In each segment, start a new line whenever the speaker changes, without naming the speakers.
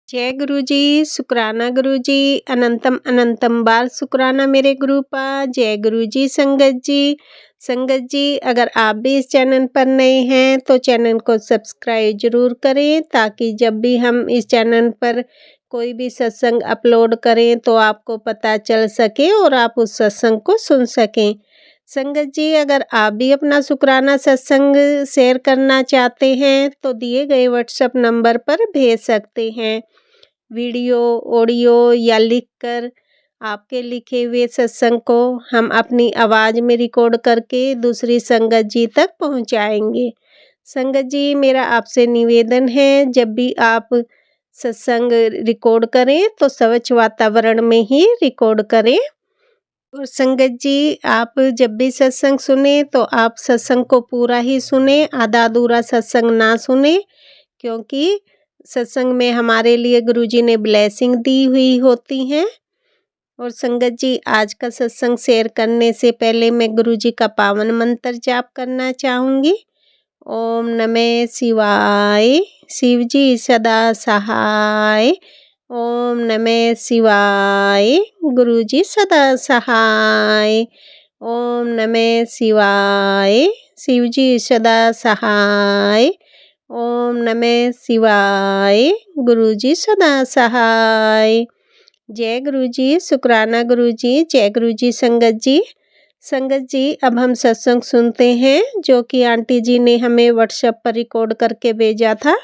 जय गुरु जी, शुक्राना गुरु जी, अनंतम अनंतम बार शुक्राना मेरे गुरुपा। जय गुरु जी। संगत जी अगर आप भी इस चैनल पर नए हैं तो चैनल को सब्सक्राइब जरूर करें, ताकि जब भी हम इस चैनल पर कोई भी सत्संग अपलोड करें तो आपको पता चल सके और आप उस सत्संग को सुन सकें। संगत जी अगर आप भी अपना शुक्राना सत्संग शेयर करना चाहते हैं तो दिए गए व्हाट्सएप नंबर पर भेज सकते हैं। वीडियो, ऑडियो या लिखकर आपके लिखे हुए सत्संग को हम अपनी आवाज़ में रिकॉर्ड करके दूसरी संगत जी तक पहुंचाएंगे। संगत जी मेरा आपसे निवेदन है, जब भी आप सत्संग रिकॉर्ड करें तो स्वच्छ वातावरण में ही रिकॉर्ड करें। और संगत जी आप जब भी सत्संग सुने तो आप सत्संग को पूरा ही सुने, आधा अधूरा सत्संग ना सुने, क्योंकि सत्संग में हमारे लिए गुरुजी ने ब्लेसिंग दी हुई होती हैं। और संगत जी आज का सत्संग शेयर करने से पहले मैं गुरुजी का पावन मंत्र जाप करना चाहूँगी। ओम नमः शिवाय, शिव जी सदा सहाय। ओम नमः शिवाय, गुरुजी सदा सहाय। ओम नमः शिवाय, शिव जी सदा सहाय। ओम नमः शिवाय, गुरुजी सदा सहाय। जय गुरुजी, शुक्राना गुरुजी। जय गुरुजी। संगत जी अब हम सत्संग सुनते हैं जो कि आंटी जी ने हमें व्हाट्सएप पर रिकॉर्ड करके भेजा था।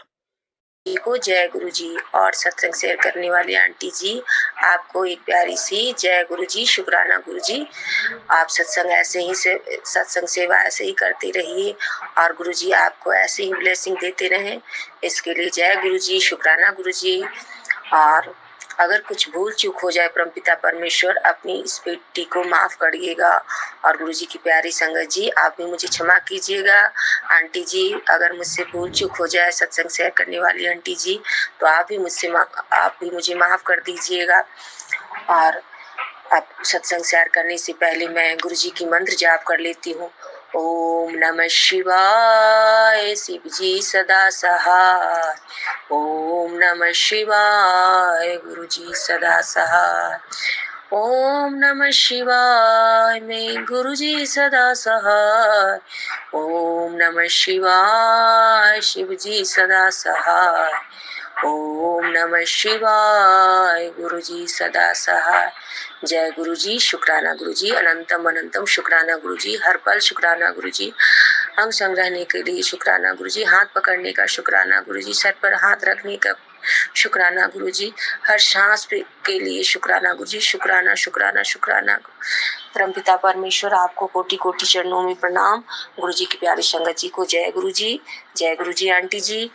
को जय गुरु जी। और सत्संग शेयर करने वाली आंटी जी आपको एक प्यारी सी जय गुरु जी, शुक्राना गुरु जी। आप सत्संग ऐसे ही सत्संग सेवा ऐसे ही करते रहिए और गुरु जी आपको ऐसे ही ब्लेसिंग देते रहें, इसके लिए जय गुरु जी, शुक्राना गुरु जी। और अगर कुछ भूल चूक हो जाए परमपिता परमेश्वर अपनी इस बेटी को माफ करिएगा। और गुरु जी की प्यारी संगत जी आप भी मुझे क्षमा कीजिएगा। आंटी जी अगर मुझसे भूल चूक हो जाए सत्संग शेयर करने वाली आंटी जी, तो आप भी मुझे माफ कर दीजिएगा। और अब सत्संग शेयर करने से पहले मैं गुरु जी की मंत्र जाप कर लेती हूँ। ओम नमः शिवाय, शिव जी सदा सहाय। ओम नमः शिवाय, गुरु जी सदा सहाय। ओम नमः शिवाय, मैं गुरु जी सदा सहाय। ओम नमः शिवाय, शिव जी सदा सहाय। ओम नमः शिवाय, गुरु जी सदा सहाय। जय गुरु जी, शुक्राना गुरु जी, अनंतम अनंतम शुक्राना गुरु जी, हर पल शुक्राना गुरु जी, अंग संग रहने के लिए शुक्राना गुरु जी, हाथ पकड़ने का शुक्राना गुरु जी, सर पर हाथ रखने का शुक्राना गुरु जी, हर सांस के लिए शुक्राना गुरु जी, शुक्राना शुक्राना शुक्राना। परमपिता परमेश्वर आपको कोटि कोटि चरणों में प्रणाम। गुरु जी की प्यारी संगत जी को जय गुरु जी, जय गुरु जी आंटी जी।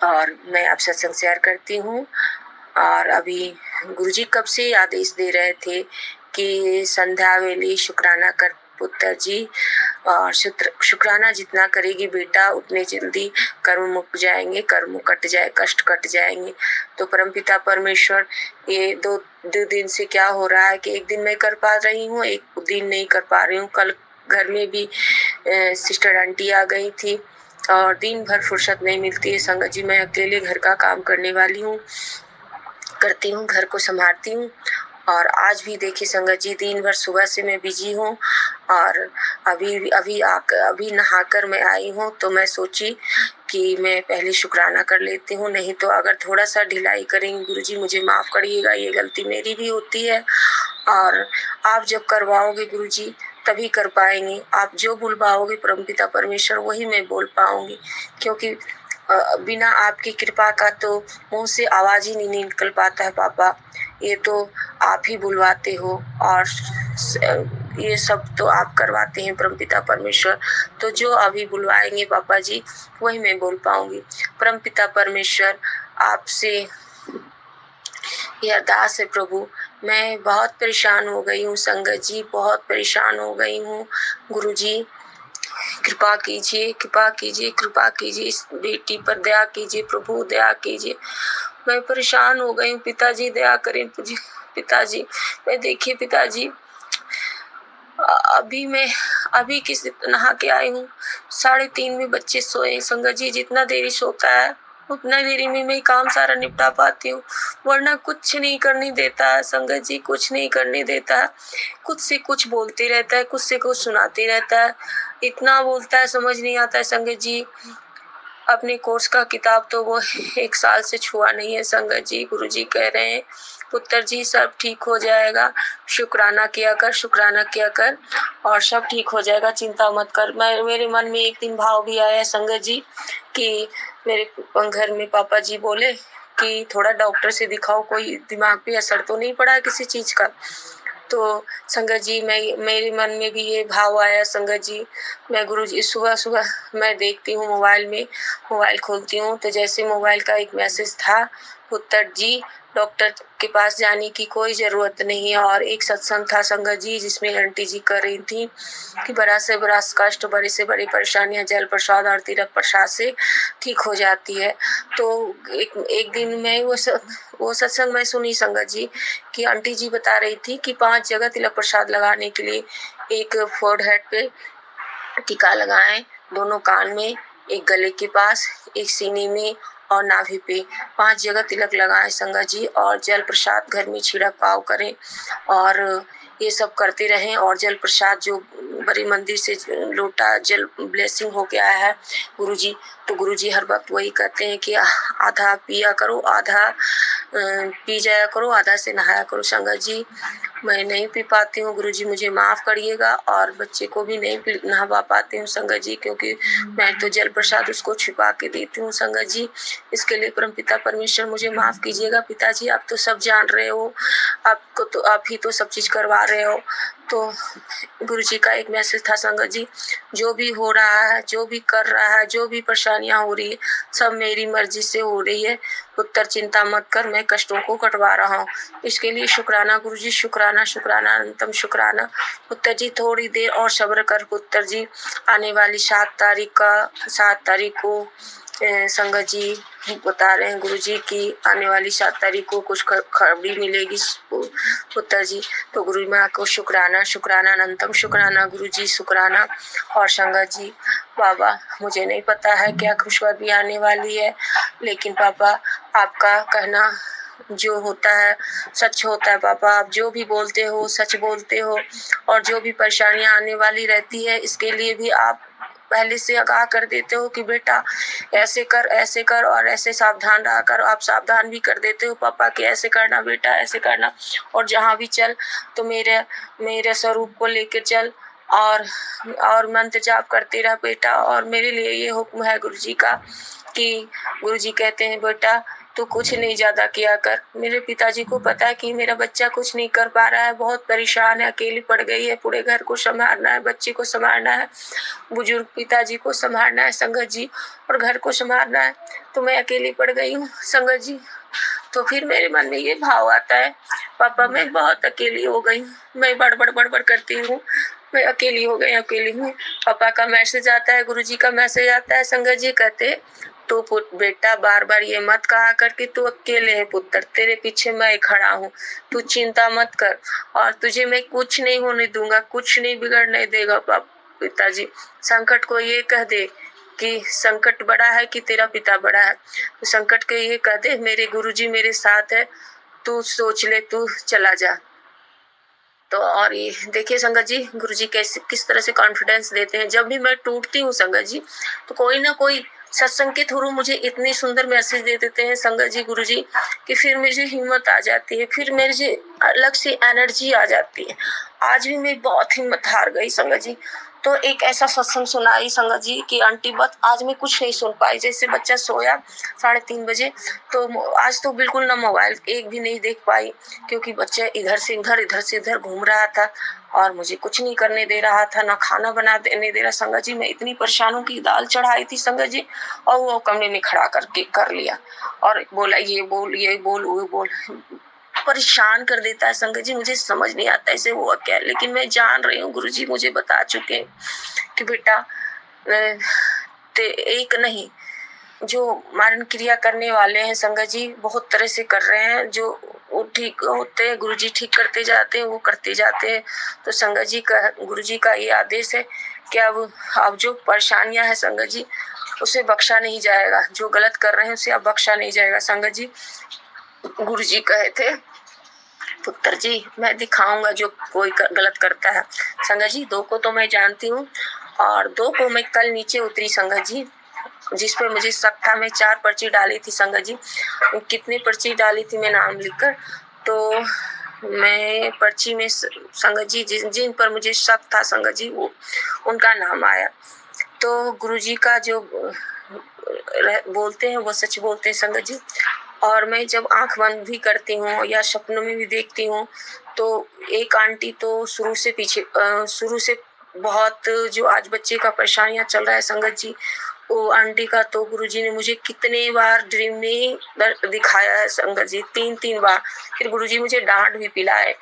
और मैं अब सत्संग शेयर करती हूँ। और अभी गुरुजी कब से आदेश दे रहे थे कि संध्या वेले शुक्राना कर पुत्र जी, और शुक्राना जितना करेगी बेटा उतने जल्दी कर्म मुक जाएंगे, कर्म कट जाए, कष्ट कट जाएंगे। तो परमपिता परमेश्वर ये दो दिन से क्या हो रहा है कि एक दिन मैं कर पा रही हूँ, एक दिन नहीं कर पा रही हूँ। कल घर में भी सिस्टर आंटी आ गई थी और दिन भर फुर्सत नहीं मिलती है। संगत जी मैं अकेले घर का काम करने वाली हूँ, करती हूँ, घर को संभालती हूँ। और आज भी देखिए संगत जी दिन भर सुबह से मैं बिजी हूँ। और अभी नहाकर मैं आई हूँ तो मैं सोची कि मैं पहले शुक्राना कर लेती हूँ, नहीं तो अगर थोड़ा सा ढिलाई करेंगे गुरुजी मुझे माफ करिएगा, ये गलती मेरी भी होती है। और आप जब करवाओगे गुरुजी तभी कर पाएंगे, आप जो बुलवाओगे परमपिता परमेश्वर वही मैं बोल पाऊंगी, क्योंकि बिना आपकी कृपा का तो मुंह से आवाज ही नहीं निकल पाता है पापा। ये तो आप ही बुलवाते हो और ये सब तो आप करवाते हैं परमपिता परमेश्वर। तो जो अभी बुलवाएंगे पापा जी वही मैं बोल पाऊंगी। परमपिता परमेश्वर आपसे ये अरदास है प्रभु, मैं बहुत परेशान हो गई हूँ संगत जी, बहुत परेशान हो गई हूँ। गुरु जी कृपा कीजिए, कृपा कीजिए, कृपा कीजिए, इस बेटी पर दया कीजिए प्रभु, दया कीजिए। मैं परेशान हो गई हूँ पिताजी, दया करें पिताजी। मैं देखिए पिताजी अभी किस नहा के आई हूँ, 3:30 में बच्चे सोए। संगत जी जितना देरी सोता है अपना डेयरी में ही काम सारा निपटा पाती हूँ, वरना कुछ नहीं करने देता है संगत जी, कुछ नहीं करने देता है। कुछ से कुछ बोलते रहता है, कुछ से कुछ सुनाते रहता है। इतना बोलता है समझ नहीं आता है संगत जी। अपने कोर्स का किताब तो वो 1 साल से छुआ नहीं है संगत जी। गुरुजी कह रहे हैं पुत्र जी सब ठीक हो जाएगा, शुक्राना किया कर, शुक्राना किया कर और सब ठीक हो जाएगा, चिंता मत कर। मेरे मन में एक दिन भाव भी आया संगत जी कि मेरे घर में पापा जी बोले कि थोड़ा डॉक्टर से दिखाओ, कोई दिमाग पे असर तो नहीं पड़ा है किसी चीज का। तो संगत जी मेरे मन में भी ये भाव आया संगत जी। मैं गुरुजी सुबह-सुबह मैं देखती हूँ मोबाइल खोलती हूँ तो जैसे मोबाइल का एक मैसेज था, पुत्र जी डॉक्टर के पास जाने की कोई ज़रूरत नहीं है। और एक सत्संग था संगत जी जिसमें आंटी जी कर रही थी कि बड़ा से बड़ा कष्ट, बड़ी से बड़ी परेशानियाँ जल प्रसाद और तीर्थ प्रसाद से ठीक हो जाती है। तो एक दिन मैं वो सत्संग मैं सुनी संगत जी कि आंटी जी बता रही थी कि 5 जगह तिलक प्रसाद लगाने के लिए एक फोरहेड पे टीका लगाएं, दोनों कान में, एक गले के पास, एक सीने में और नाभि पे 5 जगह तिलक लगाएं संगत जी। और जल प्रसाद घर में छिड़काव करें और ये सब करते रहें। और जल प्रसाद जो बड़े मंदिर से लोटा जल ब्लेसिंग हो गया है गुरुजी, तो गुरुजी हर वक्त वही कहते हैं कि आधा पिया करो, आधा पी जाया करो, आधा से नहाया करो संगत जी। मैं नहीं पी पाती हूँ गुरुजी, मुझे माफ करिएगा। और बच्चे को भी नहीं नहवा पाती हूँ संगत जी, क्योंकि मैं तो जल प्रसाद उसको छिपा के देती हूँ संगत जी। इसके लिए परमपिता परमेश्वर मुझे माफ कीजिएगा। पिताजी आप तो सब जान रहे हो, आपको तो आप ही तो सब चीज करवा रहे हो। तो गुरुजी का एक मैसेज था संगत जी, जो भी हो रहा है, जो भी कर रहा है, जो भी परेशानियां हो रही है, सब मेरी मर्जी से हो रही है। पुत्र चिंता मत कर, मैं कष्टों को कटवा रहा हूँ। इसके लिए शुक्राना गुरुजी, शुक्राना, शुक्राना, अनंतम शुक्राना। पुत्र जी थोड़ी देर और सब्र कर पुत्र जी। आने वाली 7 तारीख को संगत जी बता रहे हैं गुरुजी की आने वाली 7 तारीख को कुछ खबरी मिलेगी पुत्र जी। तो गुरु माँ को शुक्राना, शुक्राना, अनंतम शुक्राना गुरुजी, शुक्राना। और संगत जी बाबा मुझे नहीं पता है क्या खुशखबरी आने वाली है, लेकिन पापा आपका कहना जो होता है सच होता है। पापा आप जो भी बोलते हो सच बोलते हो, और जो भी परेशानियां आने वाली रहती है इसके लिए भी आप पहले से आगाह कर देते हो कि बेटा ऐसे कर और ऐसे सावधान रहा कर। आप सावधान भी कर देते हो पापा कि ऐसे करना बेटा, ऐसे करना। और जहाँ भी चल तो मेरे स्वरूप को लेकर चल और मंत्र जाप करते रह बेटा। और मेरे लिए ये हुक्म है गुरुजी का कि गुरुजी कहते हैं बेटा तू कुछ नहीं ज्यादा किया कर। मेरे पिताजी को पता है कि मेरा बच्चा कुछ नहीं कर पा रहा है, बहुत परेशान है, अकेली पड़ गई है, पूरे घर को संभालना है, बच्चे को संभालना है, बुजुर्ग पिताजी को संभालना है संगत जी, और घर को संभालना है, तो मैं अकेली पड़ गई हूँ संगत जी। तो फिर मेरे मन में ये भाव आता है पापा मैं बहुत अकेली हो गई, मैं बड़बड़ करती हूँ, मैं अकेली हो गई, अकेली हूँ। पापा का मैसेज आता है, गुरुजी का मैसेज आता है संगत जी, कहते तो बेटा बार बार ये मत कहा कर कि तू अकेले है पुत्र, तेरे पीछे मैं खड़ा हूँ, तू चिंता मत कर और तुझे मैं कुछ नहीं होने दूंगा, कुछ नहीं बिगड़ने देगा पिताजी। संकट को ये कह दे कि संकट बड़ा है कि तेरा पिता बड़ा है, तो संकट के ये कह दे मेरे गुरुजी मेरे साथ है, तू सोच ले, तू चला जा। तो और ये देखिए संगत जी गुरुजी किस तरह से कॉन्फिडेंस देते हैं। जब भी मैं टूटती हूँ संगत जी तो कोई ना कोई सत्संग के थ्रू मुझे इतनी सुंदर मैसेज दे देते हैं संगत जी गुरुजी कि फिर मुझे हिम्मत आ जाती है, फिर मेरे अलग से एनर्जी आ जाती है। आज भी मैं बहुत हिम्मत हार गई संगत जी, तो एक ऐसा सत्संग सुनाई संगत जी कि आंटी बस आज मैं कुछ नहीं सुन पाई। जैसे बच्चा सोया 3:30 बजे तो आज तो बिल्कुल ना मोबाइल एक भी नहीं देख पाई, क्योंकि बच्चा इधर से उधर घूम रहा था और मुझे कुछ नहीं करने दे रहा था, ना खाना बनाने दे रहा संगत जी। मैं इतनी परेशान हूँ कि दाल चढ़ाई थी संगत जी और वो कमरे में खड़ा करके कर लिया और बोला ये बोल वो बोल, परेशान कर देता है संगत जी। मुझे समझ नहीं आता इसे हुआ क्या, लेकिन मैं जान रही हूँ गुरुजी मुझे बता चुके हैं कि बेटा एक नहीं जो मारण क्रिया करने वाले हैं संगत जी बहुत तरह से कर रहे हैं, जो वो ठीक होते हैं, गुरुजी ठीक करते जाते हैं, वो करते जाते हैं। तो संगत जी का, गुरुजी का ये आदेश है कि अब जो परेशानियां हैं संगत जी, उसे बख्शा नहीं जाएगा। जो गलत कर रहे हैं उसे अब बख्शा नहीं जाएगा। संगत जी, गुरुजी कहे थे, पुत्र जी मैं दिखाऊंगा जो कोई गलत करता है। संगत जी 2 को तो मैं जानती हूँ और 2 को मैं कल नीचे उतरी संगत जी, जिस पर मुझे शक था। मैं 4 पर्ची डाली थी संगत जी। कितनी पर्ची डाली थी मैं नाम लिखकर, तो मैं पर्ची में संगत जी जिन पर मुझे शक था संगत जी, वो उनका नाम आया। तो गुरुजी का जो बोलते हैं वो सच बोलते हैं संगत जी। और मैं जब आंख बंद भी करती हूँ या सपनों में भी देखती हूँ, तो एक आंटी तो शुरू से बहुत, जो आज बच्चे का परेशानियां चल रहा है संगत जी, वो आंटी का तो गुरुजी ने मुझे कितने बार ड्रीम में दिखाया है संगत जी, 3-3 बार। फिर गुरुजी मुझे डांट भी पिलाए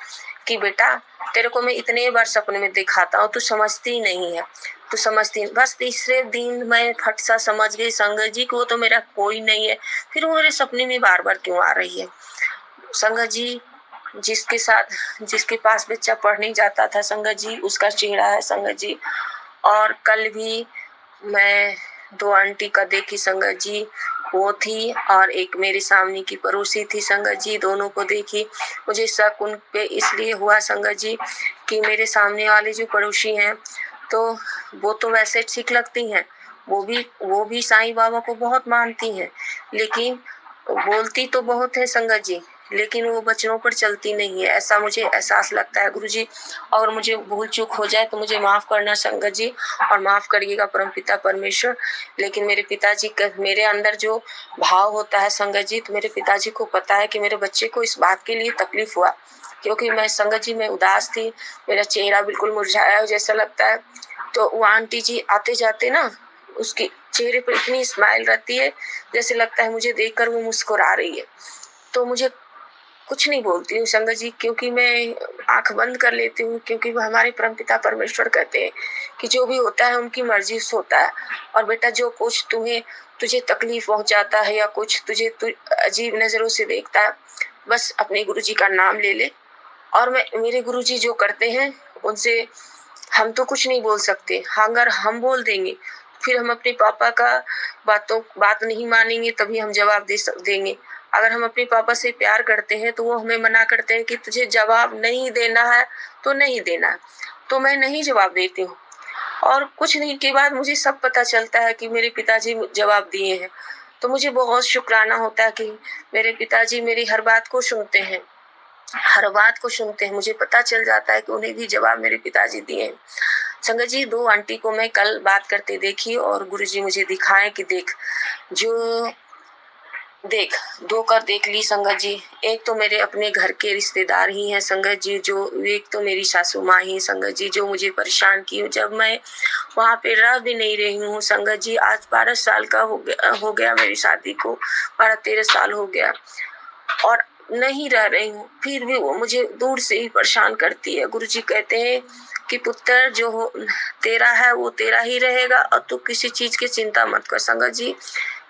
कि बेटा तेरे को मैं इतने बार सपने में दिखाता हूँ, तू समझती नहीं है, तू समझती। बस तीसरे दिन मैं फट सा समझ गई संगत जी कि वो तो मेरा कोई नहीं है, फिर वो मेरे सपने में बार बार क्यों आ रही है। संगत जी, जिसके पास बच्चा पढ़ने जाता था संगत जी, उसका चेहरा है संगत जी। और कल भी मैं 2 आंटी का देखी संगत जी, वो थी और एक मेरे सामने की पड़ोसी थी संगत जी, दोनों को देखी। मुझे शक उन पे इसलिए हुआ संगत जी कि मेरे सामने वाले जो पड़ोसी हैं, तो वो तो वैसे ठीक लगती हैं, वो भी साईं बाबा को बहुत मानती हैं, लेकिन बोलती तो बहुत है संगत जी, लेकिन वो वचनों पर चलती नहीं है, ऐसा मुझे एहसास लगता है गुरुजी। और मुझे भूल चूक हो जाए तो मुझे माफ करना संगत जी, और माफ करिएगा परमपिता परमेश्वर। लेकिन मेरे पिताजी का, मेरे अंदर जो भाव होता है संगत जी, तो मेरे पिताजी को पता है कि मेरे बच्चे को इस बात के लिए तकलीफ हुआ, क्योंकि मैं संगत जी मैं उदास थी, मेरा चेहरा बिल्कुल मुरझाया जैसा लगता है। तो वो आंटी जी आते जाते ना, उसके चेहरे पर इतनी स्माइल रहती है जैसे लगता है मुझे देखकर वो मुस्कुरा रही है। तो मुझे कुछ नहीं बोलती हूँ संगत जी, क्योंकि मैं आंख बंद कर लेती हूँ, क्योंकि वो हमारे परमपिता परमेश्वर कहते हैं कि जो भी होता है उनकी मर्जी से होता है। और बेटा जो कुछ तुझे तकलीफ पहुंचाता है या कुछ तुझे अजीब नजरों से देखता है, बस अपने गुरुजी का नाम ले ले। और मेरे गुरुजी जो करते हैं उनसे हम तो कुछ नहीं बोल सकते। हाँ, अगर हम बोल देंगे फिर हम अपने पापा का बात नहीं मानेंगे, तभी हम जवाब देंगे। अगर हम अपने पापा से प्यार करते हैं तो वो हमें मना करते हैं कि तुझे जवाब नहीं देना है तो नहीं देना है, तो मैं नहीं जवाब देती हूँ। और कुछ दिन के बाद मुझे सब पता चलता है कि मेरे पिताजी जवाब दिए हैं, तो मुझे बहुत शुक्राना होता है कि मेरे पिताजी मेरी हर बात को सुनते हैं, हर बात को सुनते हैं। मुझे पता चल जाता है कि उन्हें भी जवाब मेरे पिताजी दिए हैं। संगत जी 2 आंटी को मैं कल बात करते देखी और गुरुजी मुझे दिखाए कि देख 2 कर देख ली संगत जी। एक तो मेरे अपने घर के रिश्तेदार ही हैं संगत जी, जो एक तो मेरी सासू माँ ही संगत जी, जो मुझे परेशान की। जब मैं वहाँ पे रह भी नहीं रही हूँ संगत जी, आज 12 साल का हो गया मेरी शादी को, 12-13 साल हो गया और नहीं रह रही हूँ, फिर भी वो मुझे दूर से ही परेशान करती है। गुरुजी कहते हैं कि पुत्र जो तेरा है वो तेरा ही रहेगा और तू किसी चीज की चिंता मत कर। संगत जी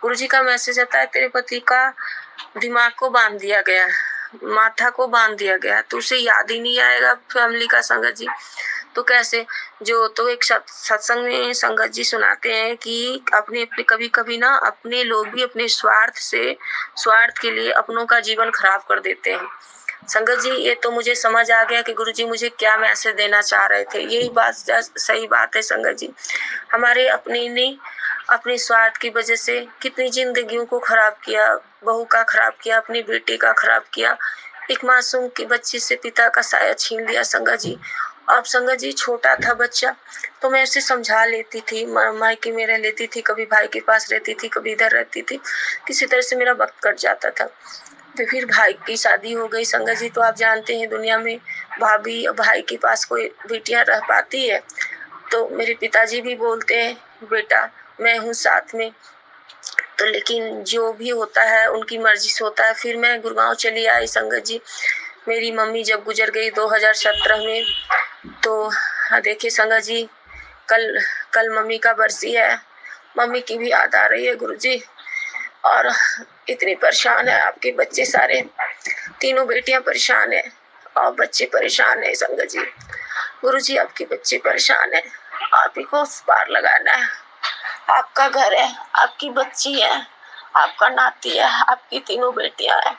गुरुजी का मैसेज आता है तेरे पति का दिमाग को बांध दिया गया, माथा को बांध दिया गया, तो उसे याद ही नहीं आएगा फैमिली का संगत जी। तो कैसे, जो तो एक सत्संग में संगत जी सुनाते हैं कि अपने कभी कभी ना अपने लोग भी अपने स्वार्थ के लिए अपनों का जीवन खराब कर देते हैं। संगत जी ये तो मुझे समझ आ गया कि गुरुजी मुझे क्या मैसेज देना चाह रहे थे। यही बात सही बात है संगत जी, हमारे अपने ने अपने स्वार्थ की वजह से कितनी जिंदगियों को खराब किया, बहू का खराब किया, अपनी बेटी का खराब किया, एक मासूम की बच्ची से पिता का साया छीन लिया संगत जी। अब संगत जी छोटा था बच्चा, तो मैं उसे समझा लेती थी, मायके में रह लेती थी, कभी भाई के पास रहती थी, कभी इधर रहती थी, किसी तरह से मेरा वक्त कट जाता था। तो फिर भाई की शादी हो गई संगत जी, तो आप जानते हैं दुनिया में भाभी और भाई के पास कोई बेटियां रह पाती है। तो मेरे पिताजी भी बोलते हैं बेटा मैं हूँ साथ में, तो लेकिन जो भी होता है उनकी मर्जी से होता है। फिर मैं गुड़गांव चली आई संगत जी, मेरी मम्मी जब गुजर गई 2017 में, तो देखिए संगत जी कल मम्मी का बरसी है, मम्मी की भी याद आ रही है गुरुजी, और इतनी परेशान है आपके बच्चे सारे। तीनों बेटियां परेशान है और बच्चे परेशान है संगत जी। गुरुजी आपके बच्चे परेशान है, आप ही को उस पार लगाना है। आपका घर है, आपकी बच्ची है, आपका नाती है, आपकी तीनों बेटियां हैं।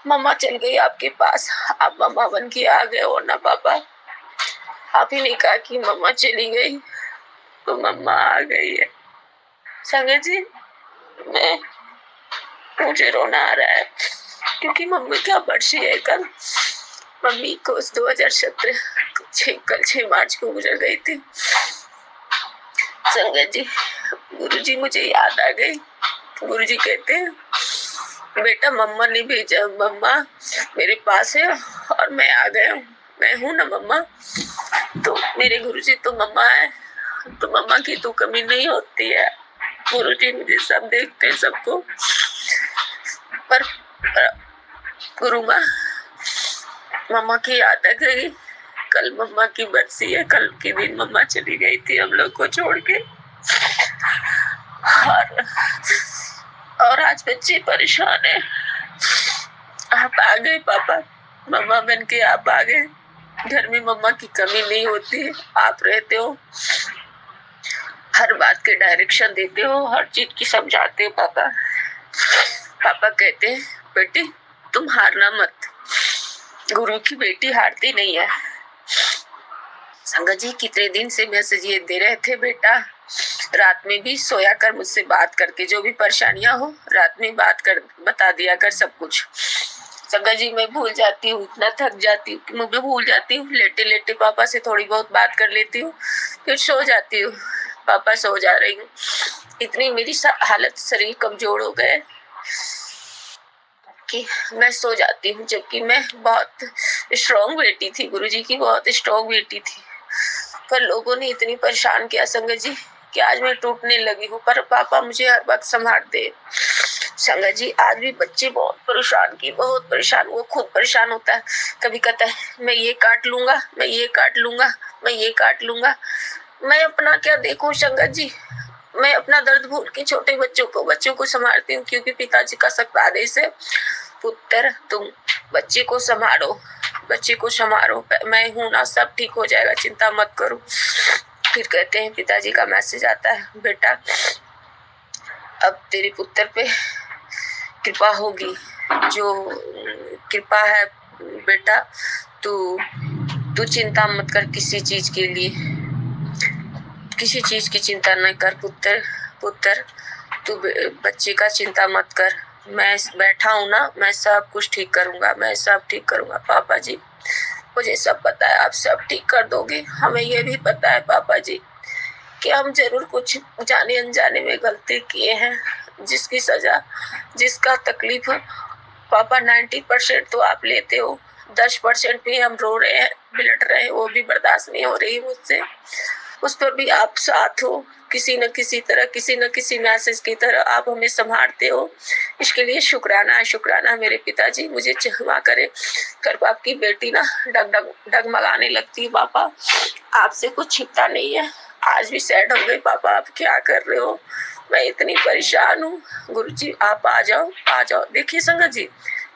मम्मा चल गई आपके पास, आप मम्मा बन के आ गए हो ना पापा। आप ही ने कहा कि मम्मा चली गई तो मम्मा आ गई है। संगत जी मुझे रोना आ रहा है क्योंकि मम्मी का बर्थडे है कल। मम्मी को 2017 कल 6 मार्च को गुजर गई थी। संगत जी गुरुजी मुझे याद आ गई। गुरुजी कहते हैं बेटा मम्मा ने भेजा, मम्मा मेरे पास है और मैं आ गया हूँ, मैं हूँ ना मम्मा। तो मेरे गुरुजी तो मम्मा है, तो मम्मा की तो कमी नहीं होती है। गुरुजी मुझे सब देखते हैं सबको। पर गुरु माँ मम्मा की याद आ गई। कल मम्मा की बरसी है, कल के दिन मम्मा चली गई थी हम लोग को छोड़ के। और आज बच्चे परेशान है। आप आ गए पापा, मम्मा बन के आप आ गए। घर में मम्मा की कमी नहीं होती, आप रहते हो, हर बात के डायरेक्शन देते हो, हर चीज की समझाते हो पापा। पापा कहते हैं बेटी तुम हारना मत, गुरु की बेटी हारती नहीं है। संगत जी कितने दिन से मैसेज ये दे रहे थे बेटा, रात में भी सोया कर मुझसे बात करके, जो भी परेशानियां हो रात में बात कर बता दिया कर सब कुछ। संगत जी मैं भूल जाती हूँ, इतना थक जाती हूँ कि मैं भूल जाती हूँ। लेटे लेटे पापा से थोड़ी बहुत बात कर लेती हूँ, फिर सो जाती हूँ। पापा सो जा रही हूँ, इतनी मेरी हालत शरीर कमजोर हो गए कि मैं सो जाती हूँ। जबकि मैं बहुत स्ट्रॉन्ग बेटी थी, गुरुजी की बहुत स्ट्रॉन्ग बेटी थी। पर लोगों ने इतनी परेशान किया संगत जी कि आज मैं टूटने लगी हूँ। पर पापा मुझे हर वक्त संभालते। संगत जी आज भी बच्चे बहुत परेशान की, बहुत परेशान, वो खुद परेशान होता है। कभी कहता है मैं ये काट लूंगा, मैं ये काट लूंगा, मैं ये काट लूंगा। मैं अपना क्या देखूं संगत जी, मैं अपना दर्द भूल के छोटे बच्चों को संभालती हूँ। क्योंकि पिताजी का सख्त आदेश है, पुत्र तुम बच्चे को संभालो, बच्चे को संभालो, मैं हूं ना, सब ठीक हो जाएगा, चिंता मत करो। फिर कहते हैं पिताजी का मैसेज आता है बेटा अब तेरे पुत्र पे कृपा होगी, जो कृपा है बेटा, तू चिंता मत कर, किसी चीज के लिए किसी चीज की चिंता न कर पुत्र तू बच्चे का चिंता मत कर, मैं बैठा हूँ ना, मैं सब कुछ ठीक करूंगा, मैं सब ठीक करूंगा। पापा जी मुझे सब पता है, आप सब ठीक कर दोगे। हमें ये भी पता है पापा जी कि हम जरूर कुछ जाने अनजाने में गलती किए हैं, जिसकी सजा, जिसका तकलीफ पापा 90% तो आप लेते हो, 10% भी हम रो रहे हैं, बिलट रहे हैं, वो भी बर्दाश्त नहीं हो रही मुझसे। उस पर भी आप साथ हो, किसी न किसी तरह, किसी न किसी मैसेज की तरह आप हमें संभालते हो। इसके लिए शुक्राना है, शुक्राना मेरे पिताजी, मुझे क्षमा करें। कर बाप की बेटी ना डगमगाने लगती है पापा, आपसे कुछ छिपता नहीं है। आज भी सैड हो गए पापा, आप क्या कर रहे हो, मैं इतनी परेशान हूँ। गुरुजी आप आ जाओ, आ जाओ। देखिए संगत जी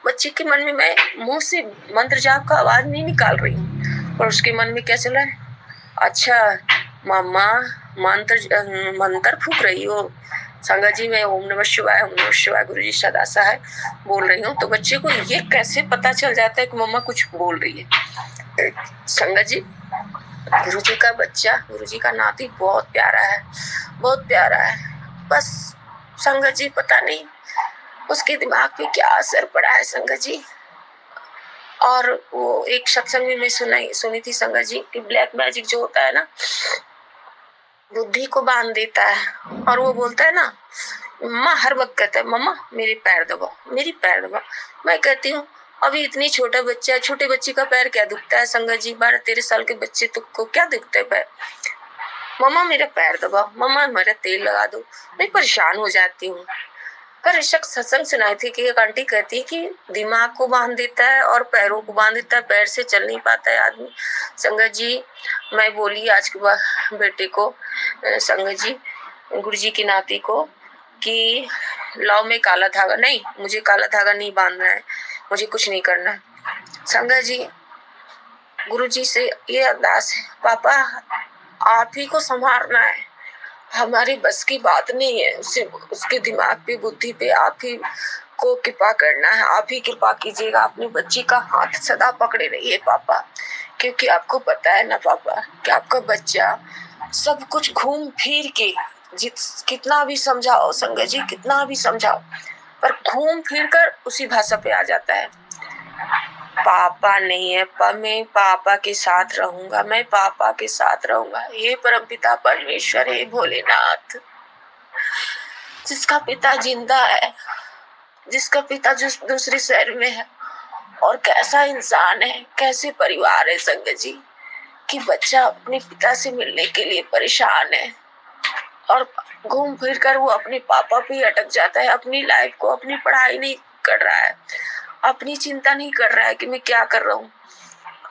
बच्चे के मन में मैं मुंह से मंत्र जाप का आवाज नहीं निकाल रही हूँ, पर उसके मन में क्या चल रहा है, अच्छा मम्मा मंत्र फूक रही हो। संगत जी मैं ओम नमः शिवाय, ओम नमः शिवाय गुरुजी सदा सहाय बोल रही हूँ। तो बच्चे को ये कैसे पता चल जाता है कि मम्मा कुछ बोल रही है। संगत जी गुरुजी का बच्चा, गुरुजी का नाती बहुत प्यारा है, बहुत प्यारा है। बस संगत जी पता नहीं उसके दिमाग पे क्या असर पड़ा है संगत जी। और वो एक सत्संग में मैं सुनी थी संगत जी कि ब्लैक मैजिक जो होता है ना, बुद्धि को बांध देता है। और वो बोलता है ना, मम्मा हर वक्त कहता है मम्मा मेरे पैर दबाओ, मेरी पैर दबाओ। मैं कहती हूँ अभी इतनी छोटा बच्चा है, छोटे बच्चे का पैर क्या दुखता है संगत जी, 12-13 साल के बच्चे को क्या दिखता है पैर। मम्मा मेरा पैर दबाओ, मम्मा मेरा तेल लगा दो। मैं परेशान हो जाती हूँ। पर सत्संग सुनाई थी कि एक आंटी कहती है कि दिमाग को बांध देता है और पैरों को बांध देता है, पैर से चल नहीं पाता है आदमी। संगत जी मैं बोली आज के बाद बेटे को, संगत जी गुरुजी की नाती को, कि लाओ में काला धागा, नहीं मुझे काला धागा नहीं बांधना है, मुझे कुछ नहीं करना है। संगत जी, गुरुजी से ये अरदास है, पापा आप ही को संभालना है, हमारी बस की बात नहीं है। उसके दिमाग पे, बुद्धि पे आप ही को कृपा करना है। आप ही कृपा कीजिएगा, अपने बच्ची का हाथ सदा पकड़े रहिए पापा, क्योंकि आपको पता है ना पापा कि आपका बच्चा सब कुछ घूम फिर के, कितना भी समझाओ संगत जी, कितना भी समझाओ, पर घूम फिर कर उसी भाषा पे आ जाता है। पापा नहीं है, पर मैं पापा के साथ रहूंगा, मैं पापा के साथ रहूंगा। हे परमपिता परमेश्वर, हे भोलेनाथ, जिसका पिता जिंदा है, जिसका पिता जिस दूसरे शहर में है, और कैसा इंसान है, कैसे परिवार है संगत जी, कि बच्चा अपने पिता से मिलने के लिए परेशान है और घूम फिर कर वो अपने पापा पे अटक जाता है। अपनी लाइफ को, अपनी पढ़ाई नहीं कर रहा है, अपनी चिंता नहीं कर रहा है कि मैं क्या कर रहा हूँ,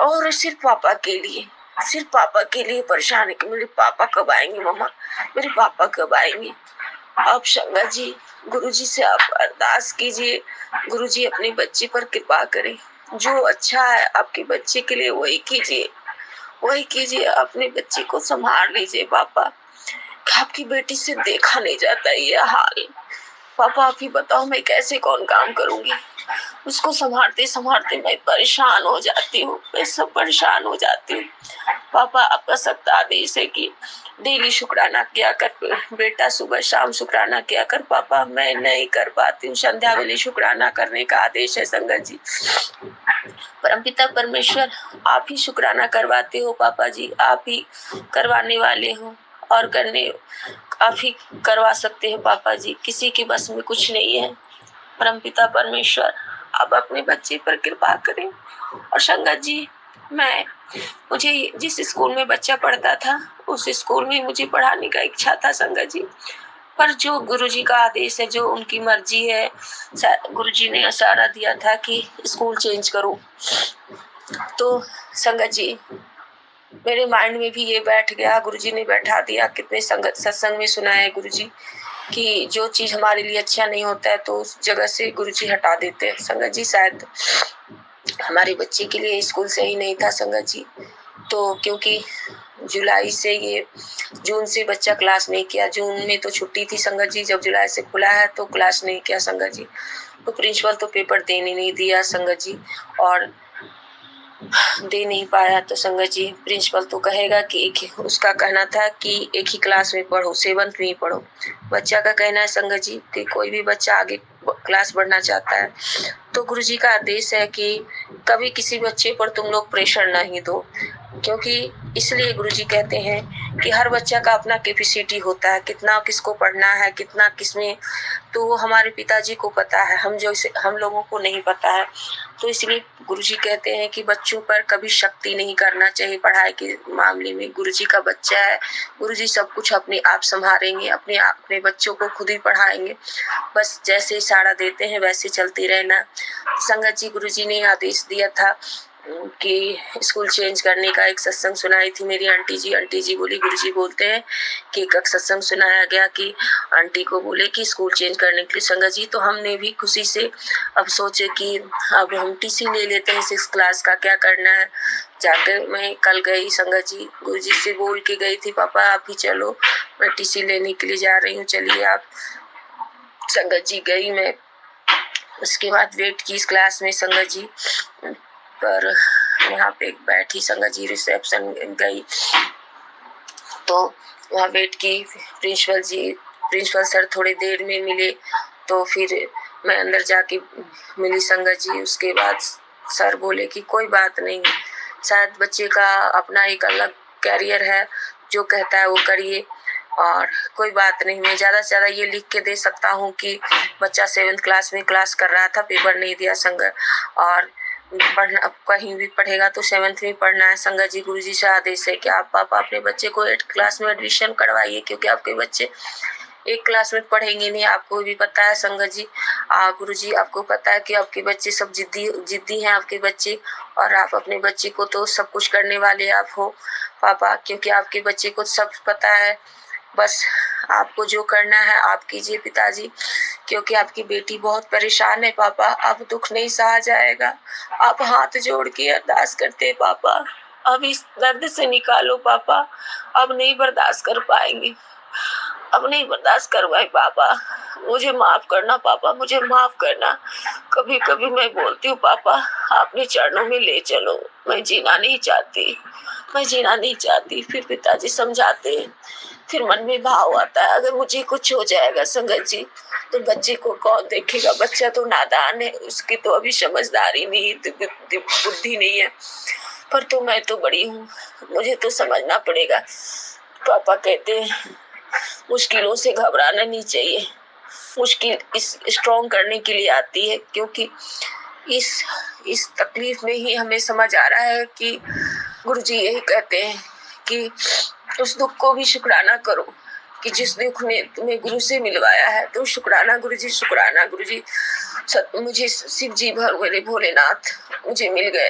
और सिर्फ पापा के लिए परेशान है कि मेरे पापा कब आएंगे, मम्मा मेरे पापा कब आएंगे। आप संगत जी, गुरुजी से आप अरदास कीजिए, गुरुजी अपने बच्चे पर कृपा करें, जो अच्छा है आपके बच्चे के लिए वही कीजिए। अपने बच्चे को संभाल लीजिए पापा, आपकी बेटी से देखा नहीं जाता ये हाल। पापा आप ही बताओ, मैं कैसे कौन काम करूंगी, उसको संभालते संभालते मैं परेशान हो जाती हूँ, मैं सब परेशान हो जाती हूँ। पापा आपका सख्त आदेश है कि डेली शुक्राना किया कर बेटा, सुबह शाम शुक्राना किया कर। पापा मैं नहीं कर पाती हूँ, संध्या वेले शुक्राना करने का आदेश है संगत जी। परमपिता परमेश्वर आप ही शुक्राना करवाते हो पापा जी, आप ही करवाने वाले हो और करने आप ही करवा सकते हो पापा जी, किसी के बस में कुछ नहीं है। परमपिता परमेश्वर आप अपने बच्चे पर कृपा करें। और संगत जी, मुझे जिस स्कूल में बच्चा पढ़ता था उस स्कूल में मुझे पढ़ाने का इच्छा था संगत जी, पर जो गुरुजी का आदेश है, जो उनकी मर्जी है, गुरुजी ने इशारा दिया था कि स्कूल चेंज करो, तो संगत जी मेरे माइंड में भी ये बैठ गया, गुरुजी ने बैठा दिया। कितने सत्संग में सुना है गुरुजी कि जो चीज हमारे लिए अच्छा नहीं होता है तो उस जगह से गुरुजी हटा देते हैं। संगत जी शायद हमारे बच्चे के लिए स्कूल सही नहीं था संगत जी, तो क्योंकि जुलाई से ये जून से बच्चा क्लास नहीं किया, जून में तो छुट्टी थी संगत जी, जब जुलाई से खुला है तो क्लास नहीं किया संगत जी, तो प्रिंसिपल तो पेपर देने नहीं दिया संगत जी, और दे नहीं पाया तो संगत जी प्रिंसिपल तो कहेगा कि उसका कहना था कि एक ही क्लास में पढ़ो, 7th में ही पढ़ो। बच्चा का कहना है संगत जी कि कोई भी बच्चा आगे क्लास बढ़ना चाहता है तो गुरुजी का आदेश है कि कभी किसी बच्चे पर तुम लोग प्रेशर नहीं दो, क्योंकि इसलिए गुरुजी कहते हैं कि हर बच्चा का अपना कैपेसिटी होता है, कितना किसको पढ़ना है, कितना किसमें, तो वो हमारे पिताजी को पता है, हम लोगों को नहीं पता है। तो इसलिए गुरुजी कहते हैं कि बच्चों पर कभी शक्ति नहीं करना चाहिए पढ़ाई के मामले में। गुरुजी का बच्चा है, गुरुजी सब कुछ अपने आप संभालेंगे, अपने बच्चों को खुद ही पढ़ाएंगे, बस जैसे इशारा देते हैं वैसे चलते रहना। संगत जी गुरुजी ने आदेश दिया था कि स्कूल चेंज करने का। एक सत्संग सुनाई थी मेरी आंटी जी बोली, गुरुजी बोलते हैं कि एक सत्संग सुनाया गया कि आंटी को बोले कि स्कूल चेंज करने के लिए संगत जी, तो हमने भी खुशी से अब सोचे कि अब हम टीसी ले लेते हैं 6 क्लास का, क्या करना है। जाकर मैं कल गई संगत जी, गुरुजी से बोल के गई थी, पापा आप ही चलो, मैं टीसी लेने के लिए जा रही हूँ, चलिए आप। संगत जी गई मैं, उसके बाद वेट की इस क्लास में संगत जी, पर वहाँ पे बैठी संगत जी, रिसेप्शन गई तो वहाँ वेट की, प्रिंसिपल सर थोड़ी देर में मिले, तो फिर मैं अंदर जाके मिली संगत जी। उसके बाद सर बोले कि कोई बात नहीं, शायद बच्चे का अपना एक अलग कैरियर है, जो कहता है वो करिए, और कोई बात नहीं, मैं ज़्यादा से ज़्यादा ये लिख के दे सकता हूँ कि बच्चा 7th क्लास में क्लास कर रहा था, पेपर नहीं दिया संगत, और पढ़ना कहीं भी पढ़ेगा तो 7th में पढ़ना है संगत जी। गुरुजी से आदेश है कि आप पापा अपने बच्चे को 8th क्लास में एडमिशन करवाइए, क्योंकि आपके बच्चे एक क्लास में पढ़ेंगे नहीं, आपको भी पता है संगत जी। गुरुजी आपको पता है कि आपके बच्चे सब जिद्दी हैं आपके बच्चे, और आप अपने बच्चे को तो सब कुछ करने वाले आप हो पापा, क्योंकि आपके बच्चे को सब पता है बस आपको जो करना है आप कीजिए पिताजी, क्योंकि आपकी बेटी बहुत परेशान है पापा। अब दुख नहीं सहा जाएगा। आप हाथ जोड़ के अरदास करते पापा, अब इस दर्द से निकालो पापा। अब नहीं बर्दाश्त कर पाएंगे, अब नहीं बर्दाश्त कर पाए पापा। मुझे माफ करना पापा, मुझे माफ करना। कभी कभी मैं बोलती हूँ पापा अपने चरणों में ले चलो, मैं जीना नहीं चाहती, मैं जीना नहीं चाहती। फिर पिताजी समझाते हैं, फिर मन में भाव आता है अगर मुझे कुछ हो जाएगा संगत जी तो बच्चे को कौन देखेगा। बच्चा तो नादान है, उसकी तो अभी समझदारी नहीं, बुद्धि नहीं है। पर तो मैं तो बड़ी हूँ, मुझे तो समझना पड़ेगा। पापा कहते हैं मुश्किलों से घबराना नहीं चाहिए, मुश्किल इस स्ट्रॉन्ग करने के लिए आती है, क्योंकि इस तकलीफ में ही हमें समझ आ रहा है कि गुरुजी यही कहते हैं कि उस दुख को भी शुक्राना करो कि जिस दुख ने तुम्हें गुरु से मिलवाया है। तो शुक्राना गुरुजी, शुक्राना गुरुजी। मुझे शिव जी मेरे भोलेनाथ मुझे मिल गए,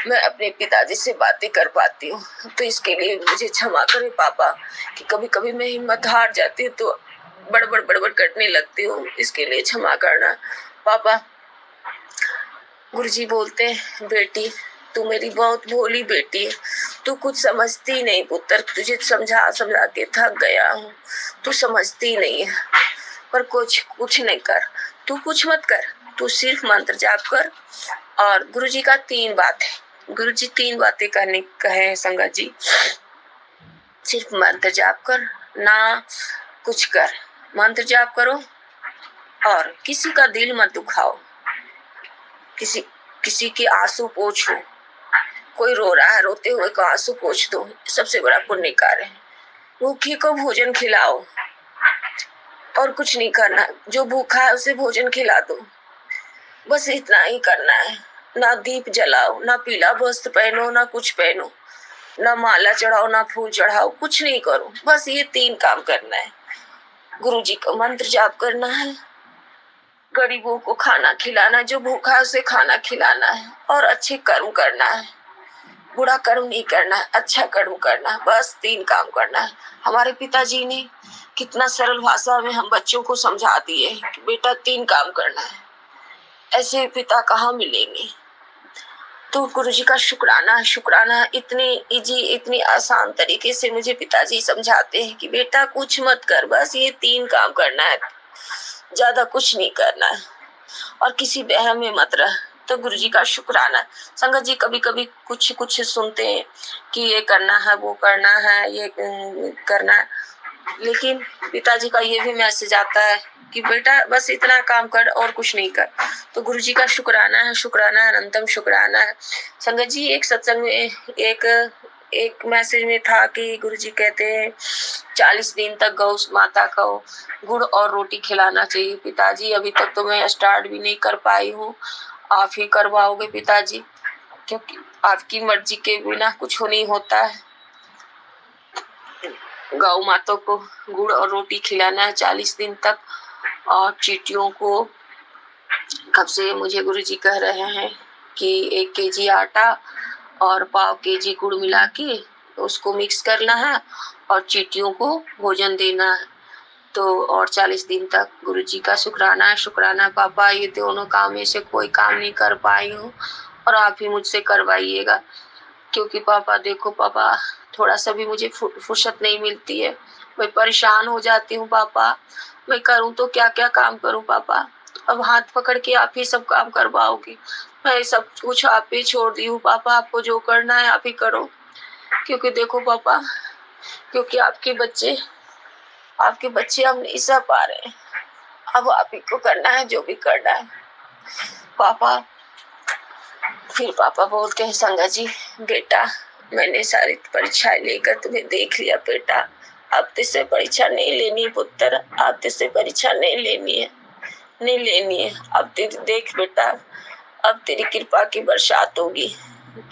मैं अपने पिताजी से बातें कर पाती हूँ। तो इसके लिए मुझे क्षमा करें पापा कि कभी कभी मैं हिम्मत हार जाती हूँ तो बड़बड़ करने लगती हूँ, इसके लिए क्षमा करना पापा। गुरुजी बोलते हैं बेटी तू मेरी बहुत भोली बेटी है, तू कुछ समझती नहीं पुत्र, तुझे समझा समझा के थक गया हूँ, तू समझती नहीं है। पर कुछ नहीं कर, तू कुछ मत कर, तू सिर्फ मंत्र जाप कर। और गुरुजी का 3 बात है, गुरुजी 3 बातें करने कहे हैं संगत जी। सिर्फ मंत्र जाप कर, ना कुछ कर, मंत्र जाप करो और किसी का दिल मत दुखाओ, किसी के आंसू पोंछो। कोई रो रहा है, रोते हुए का आंसू पोंछ दो, सबसे बड़ा पुण्य कार्य है। भूखे को भोजन खिलाओ और कुछ नहीं करना, जो भूखा है उसे भोजन खिला दो, बस इतना ही करना है। ना दीप जलाओ, ना पीला वस्त्र पहनो, ना कुछ पहनो, ना माला चढ़ाओ, ना फूल चढ़ाओ, कुछ नहीं करो, बस ये 3 काम करना है। गुरुजी का मंत्र जाप करना है, गरीबों को खाना खिलाना, जो भूखा है उसे खाना खिलाना है, और अच्छे कर्म करना है। बुरा कर्म नहीं करना है, अच्छा कर्म करना है, बस 3 काम करना है। हमारे पिताजी ने कितना सरल भाषा में हम बच्चों को समझा दिए कि बेटा 3 काम करना है। ऐसे पिता कहाँ मिलेंगे। तो गुरुजी का शुक्राना इतनी इजी, इतनी आसान तरीके से मुझे पिताजी समझाते हैं कि बेटा कुछ मत कर, बस ये 3 काम करना है, ज्यादा कुछ नहीं करना है, और किसी बहम में मत रह। तो गुरुजी का शुक्राना। संगत जी कभी कभी कुछ सुनते हैं कि ये करना है, वो करना है, ये करना है, लेकिन पिताजी का ये भी मैसेज आता है कि बेटा बस इतना काम कर और कुछ नहीं कर। तो गुरुजी का शुक्राना है, शुक्राना अनंतम शुक्राना है। संगत जी एक सत्संग में एक मैसेज में था कि गुरुजी कहते हैं 40 दिन तक गौ माता को गुड़ और रोटी खिलाना चाहिए। पिताजी अभी तक तो मैं स्टार्ट भी नहीं कर पाई हूँ, आप ही करवाओगे पिताजी, क्योंकि आपकी मर्जी के बिना कुछ नहीं होता है। गौ माता को गुड़ और रोटी खिलाना है 40 दिन तक, और चींटियों को कब से मुझे गुरुजी कह रहे हैं कि 1 केजी आटा और पाव केजी गुड़ मिला के उसको मिक्स करना है और चींटियों को भोजन देना है। तो और 40 दिन तक गुरुजी का शुक्राना पापा, ये दोनों काम में से कोई काम नहीं कर पाई हूँ और आप ही मुझसे करवाइएगा, क्योंकि पापा देखो पापा थोड़ा सा भी मुझे फुर्सत नहीं मिलती है, मैं परेशान हो जाती हूँ पापा, मैं करूँ तो क्या क्या काम करूँ पापा। अब हाथ पकड़ के आप ही सब काम करवाओगे, मैं सब कुछ आप ही छोड़ दी हूँ पापा, आपको जो करना है आप ही करो। क्योंकि देखो पापा, क्योंकि आपके बच्चे अब नहीं सह पा रहे, अब आप ही को करना है जो भी करना है पापा। फिर पापा बोलते हैं संगा जी बेटा मैंने सारी परीक्षाएं लेकर तुम्हें देख लिया बेटा, अब तुझसे परीक्षा नहीं लेनी पुत्र, अब तुझसे परीक्षा नहीं लेनी है। अब तेरी देख बेटा, अब तेरी कृपा की बरसात होगी,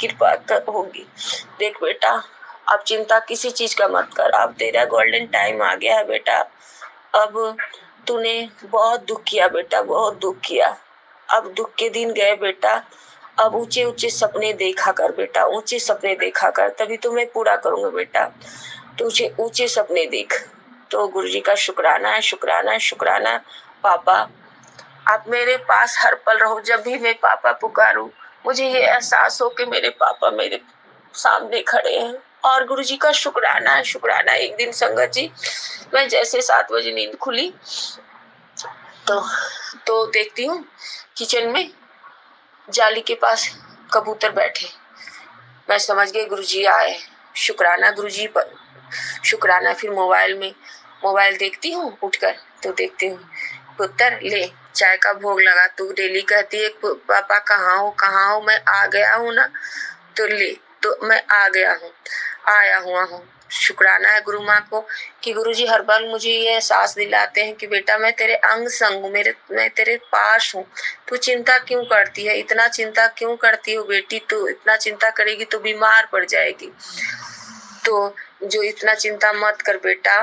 कृपा होगी। देख बेटा अब चिंता किसी चीज का मत कर, अब तेरा गोल्डन टाइम आ गया है बेटा। अब तूने बहुत दुख किया बेटा, बहुत दुख किया, अब दुख के दिन गए बेटा। अब ऊंचे ऊंचे सपने देखा कर बेटा, ऊंचे सपने देखा कर, तभी तो मैं पूरा करूंगा बेटा। तुझे ऊंचे सपने देख, तो गुरुजी का शुक्राना है, शुक्राना है, शुक्राना। पापा आप मेरे पास हर पल रहो, जब भी मैं पापा पुकारूं मुझे ये एहसास हो कि मेरे पापा मेरे सामने खड़े हैं। और गुरुजी का शुक्राना है, शुक्राना। एक दिन संगत जी मैं जैसे 7 बजे नींद खुली तो देखती हूँ किचन में जाली के पास कबूतर बैठे। मैं समझ गई गुरुजी आए। शुक्राना गुरुजी पर, शुक्राना। फिर मोबाइल देखती हूँ उठकर, तो देखती हूँ पुत्र ले चाय का भोग लगा। तू डेली कहती है पापा कहाँ हो, मैं आ गया हूँ ना, तो ले, तो मैं आ गया हूँ, आया हुआ हूँ। शुक्राना है गुरु माँ को कि गुरुजी हर बार मुझे ये एहसास दिलाते हैं कि बेटा मैं तेरे अंग संग हूँ, मैं तेरे पास हूँ। तू चिंता क्यों करती है, इतना चिंता क्यों करती हो बेटी, तू इतना चिंता करेगी तो बीमार पड़ जाएगी। तो जो इतना चिंता मत कर बेटा।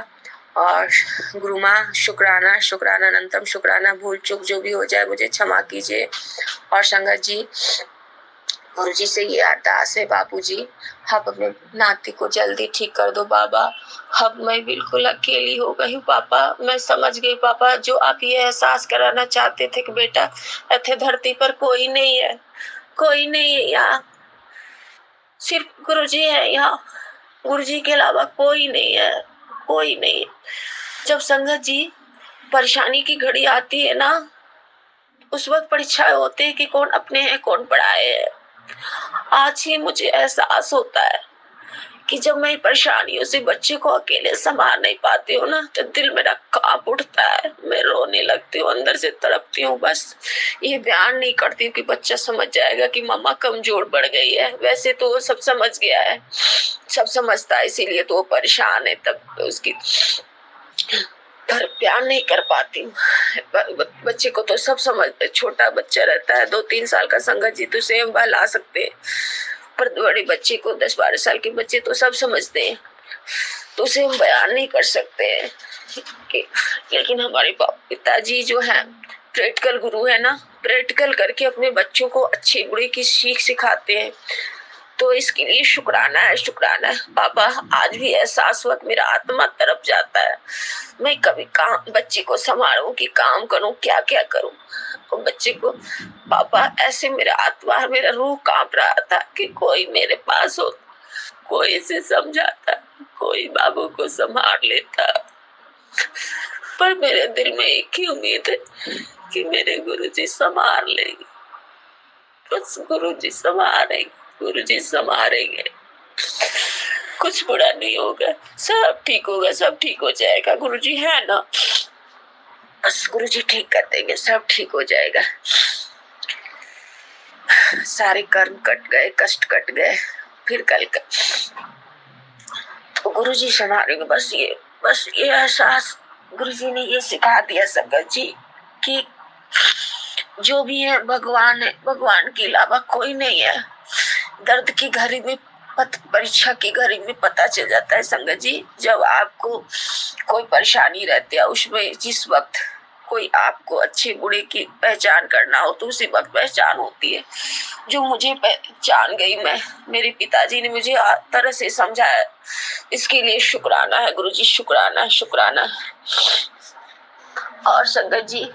और गुरु माँ शुक्राना, शुक्राना अनंतम शुक्राना। भूल चूक जो भी हो जाए मुझे क्षमा कीजिए। और संगत जी गुरुजी से ये अरदास है बापूजी आप अपने नाती को जल्दी ठीक कर दो बाबा। अब मैं बिल्कुल अकेली हो गई हूँ पापा। मैं समझ गई पापा जो आप ये एहसास कराना चाहते थे कि बेटा इतने धरती पर कोई नहीं है, कोई नहीं है यहाँ, सिर्फ गुरुजी है यहाँ, गुरुजी के अलावा कोई नहीं है, कोई नहीं। जब संगत जी परेशानी की घड़ी आती है ना, उस वक्त परीक्षा होते हैं कि कौन अपने हैं कौन पराए है। आज ही मुझे एहसास होता है कि जब मैं परेशानियों से बच्चे को अकेले संभाल नहीं पाती हूँ ना, तो दिल मेरा कांप उठता है, मैं रोने लगती हूँ, अंदर से तड़पती हूँ। बस ये बयान नहीं करती हूँ कि बच्चा समझ जाएगा कि मम्मा कमजोर पड़ गई है। वैसे तो वो सब समझ गया है, सब समझता है, इसीलिए तो वो परेशान है। तब तो उसकी पर प्यार नहीं कर पाती हूँ। बच्चे को तो सब समझते, छोटा बच्चा रहता है 2-3 साल का संगत जी तो सेम बहला सकते हैं, पर बड़े बच्चे को 10-12 साल के बच्चे तो सब समझते हैं, तो उसे हम बयान नहीं कर सकते हैं कि। लेकिन हमारे पिताजी जो है प्रैक्टिकल गुरु है ना, प्रैक्टिकल करके अपने बच्चों को अच्छे बुरे की सीख सिखाते हैं। तो इसके लिए शुक्राना है, शुक्राना है पापा। आज भी एहसास वक्त मेरा आत्मा तरफ जाता है, मैं कभी काम बच्चे को संभालूं कि काम करूं, क्या क्या करूं। और बच्चे को पापा ऐसे मेरा आत्मा, मेरा रूह कांप रहा था कि कोई मेरे पास हो, कोई इसे समझाता, कोई बाबू को संभाल लेता। पर मेरे दिल में एक ही उम्मीद है कि मेरे गुरुजी संभाल लेंगे, बस गुरुजी संभालेंगे, गुरुजी संभालेंगे, कुछ बुरा नहीं होगा, सब ठीक होगा, सब ठीक हो जाएगा। गुरुजी है ना, बस गुरुजी ठीक कर देंगे, सब ठीक हो जाएगा। सारे कर्म कट गए, कष्ट कट गए, फिर कल का तो गुरुजी संभालेंगे। बस ये एहसास गुरुजी ने ये सिखा दिया संगत जी कि जो भी है भगवान है, भगवान के अलावा कोई नहीं है। दर्द की घड़ी में, परीक्षा की घड़ी में पता चल जाता है संगत जी, जब आपको कोई परेशानी रहती है, उसमें जिस वक्त कोई आपको अच्छे बुरे की पहचान करना हो तो उसी वक्त पहचान होती है। जो मुझे पहचान गई, मेरे पिताजी ने मुझे तरह से समझाया, इसके लिए शुक्राना है गुरुजी, शुक्राना, शुक्राना। और संगत जी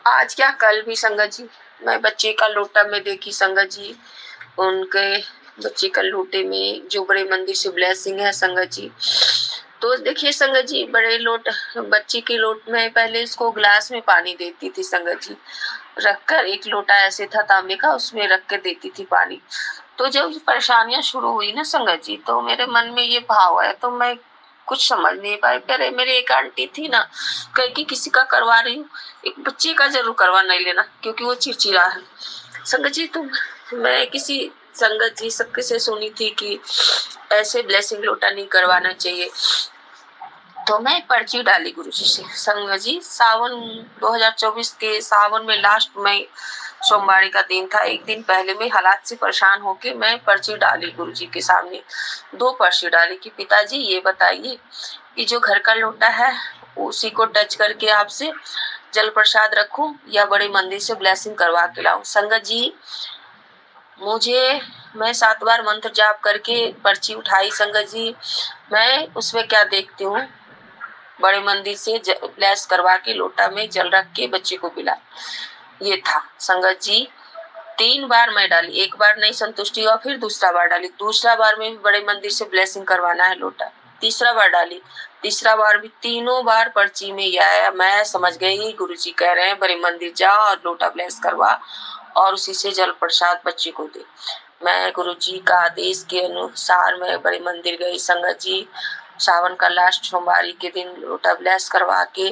आज क्या कल भी संगत जी मैं बच्चे का लोटा में देखी संगत जी, उनके बच्चे का लोटे में जो बड़े मंदिर से ब्लेसिंग है संगत जी। तो देखिए संगत जी बच्चे के लोट में पहले इसको ग्लास में पानी देती थी संगत जी, रखकर, एक लोटा ऐसे था तांबे का, उसमें रख के देती थी पानी। तो जब परेशानियां शुरू हुई ना संगत जी, तो मेरे मन में ये भाव है, तो मैं कुछ समझ नहीं पाई। पहले मेरी एक आंटी थी ना, कह कि किसी का करवा रही हूँ, एक बच्चे का जरूर करवा नहीं लेना क्योंकि वो चिड़चिड़ा है। संगत जी मैं किसी संगत जी सबके से सुनी थी कि ऐसे ब्लेसिंग लोटा नहीं करवाना चाहिए, तो मैं पर्ची डाली गुरुजी से संगत जी। सावन 2024 के सावन में लास्ट में सोमवार का दिन था, एक दिन पहले में हालात से परेशान होके मैं पर्ची डाली गुरुजी के सामने, 2 पर्ची डाली कि पिताजी ये बताइए कि जो घर का लोटा है उसी को टच करके आपसे जल प्रसाद रखूं या बड़े मंदिर से ब्लेसिंग करवा के लाऊं। संगत जी मैं 7 बार मंत्र जाप करके पर्ची उठाई संगत जी। मैं उसमें क्या देखती हूँ, बड़े मंदिर से ब्लेस करवा के लोटा में जल रख के बच्चे को पिला। ये था संगत जी। 3 बार मैं डाली, एक बार नहीं संतुष्टि हुआ, फिर दूसरा बार डाली। दूसरा बार में भी बड़े मंदिर से ब्लेसिंग करवाना है लोटा। तीसरा बार डाली, तीसरा बार भी, तीनों बार पर्ची में ये आया। मैं समझ गई गुरुजी कह रहे हैं बड़े मंदिर जाओ और लोटा ब्लेस करवा और उसी से जल प्रसाद बच्चे को दे। मैं गुरुजी का आदेश के अनुसार मैं बड़े मंदिर गई संगत जी। सावन का लास्ट सोमवारी के दिन लोटा ब्लेस करवा के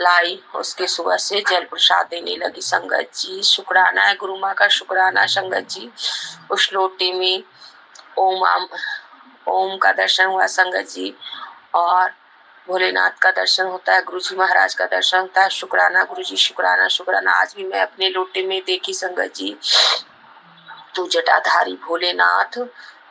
लाई, उसके सुबह से जल प्रसाद देने लगी संगत जी। शुक्राना है गुरु माँ का, शुक्राना संगत जी। उस लोटे में ओम का दर्शन हुआ संगत जी और भोलेनाथ का दर्शन होता है, गुरुजी महाराज का दर्शन होता है। शुक्राना गुरुजी, शुक्राना शुक्राना। आज भी मैं अपने लोटे में देखी संगत जी तो जटाधारी भोलेनाथ,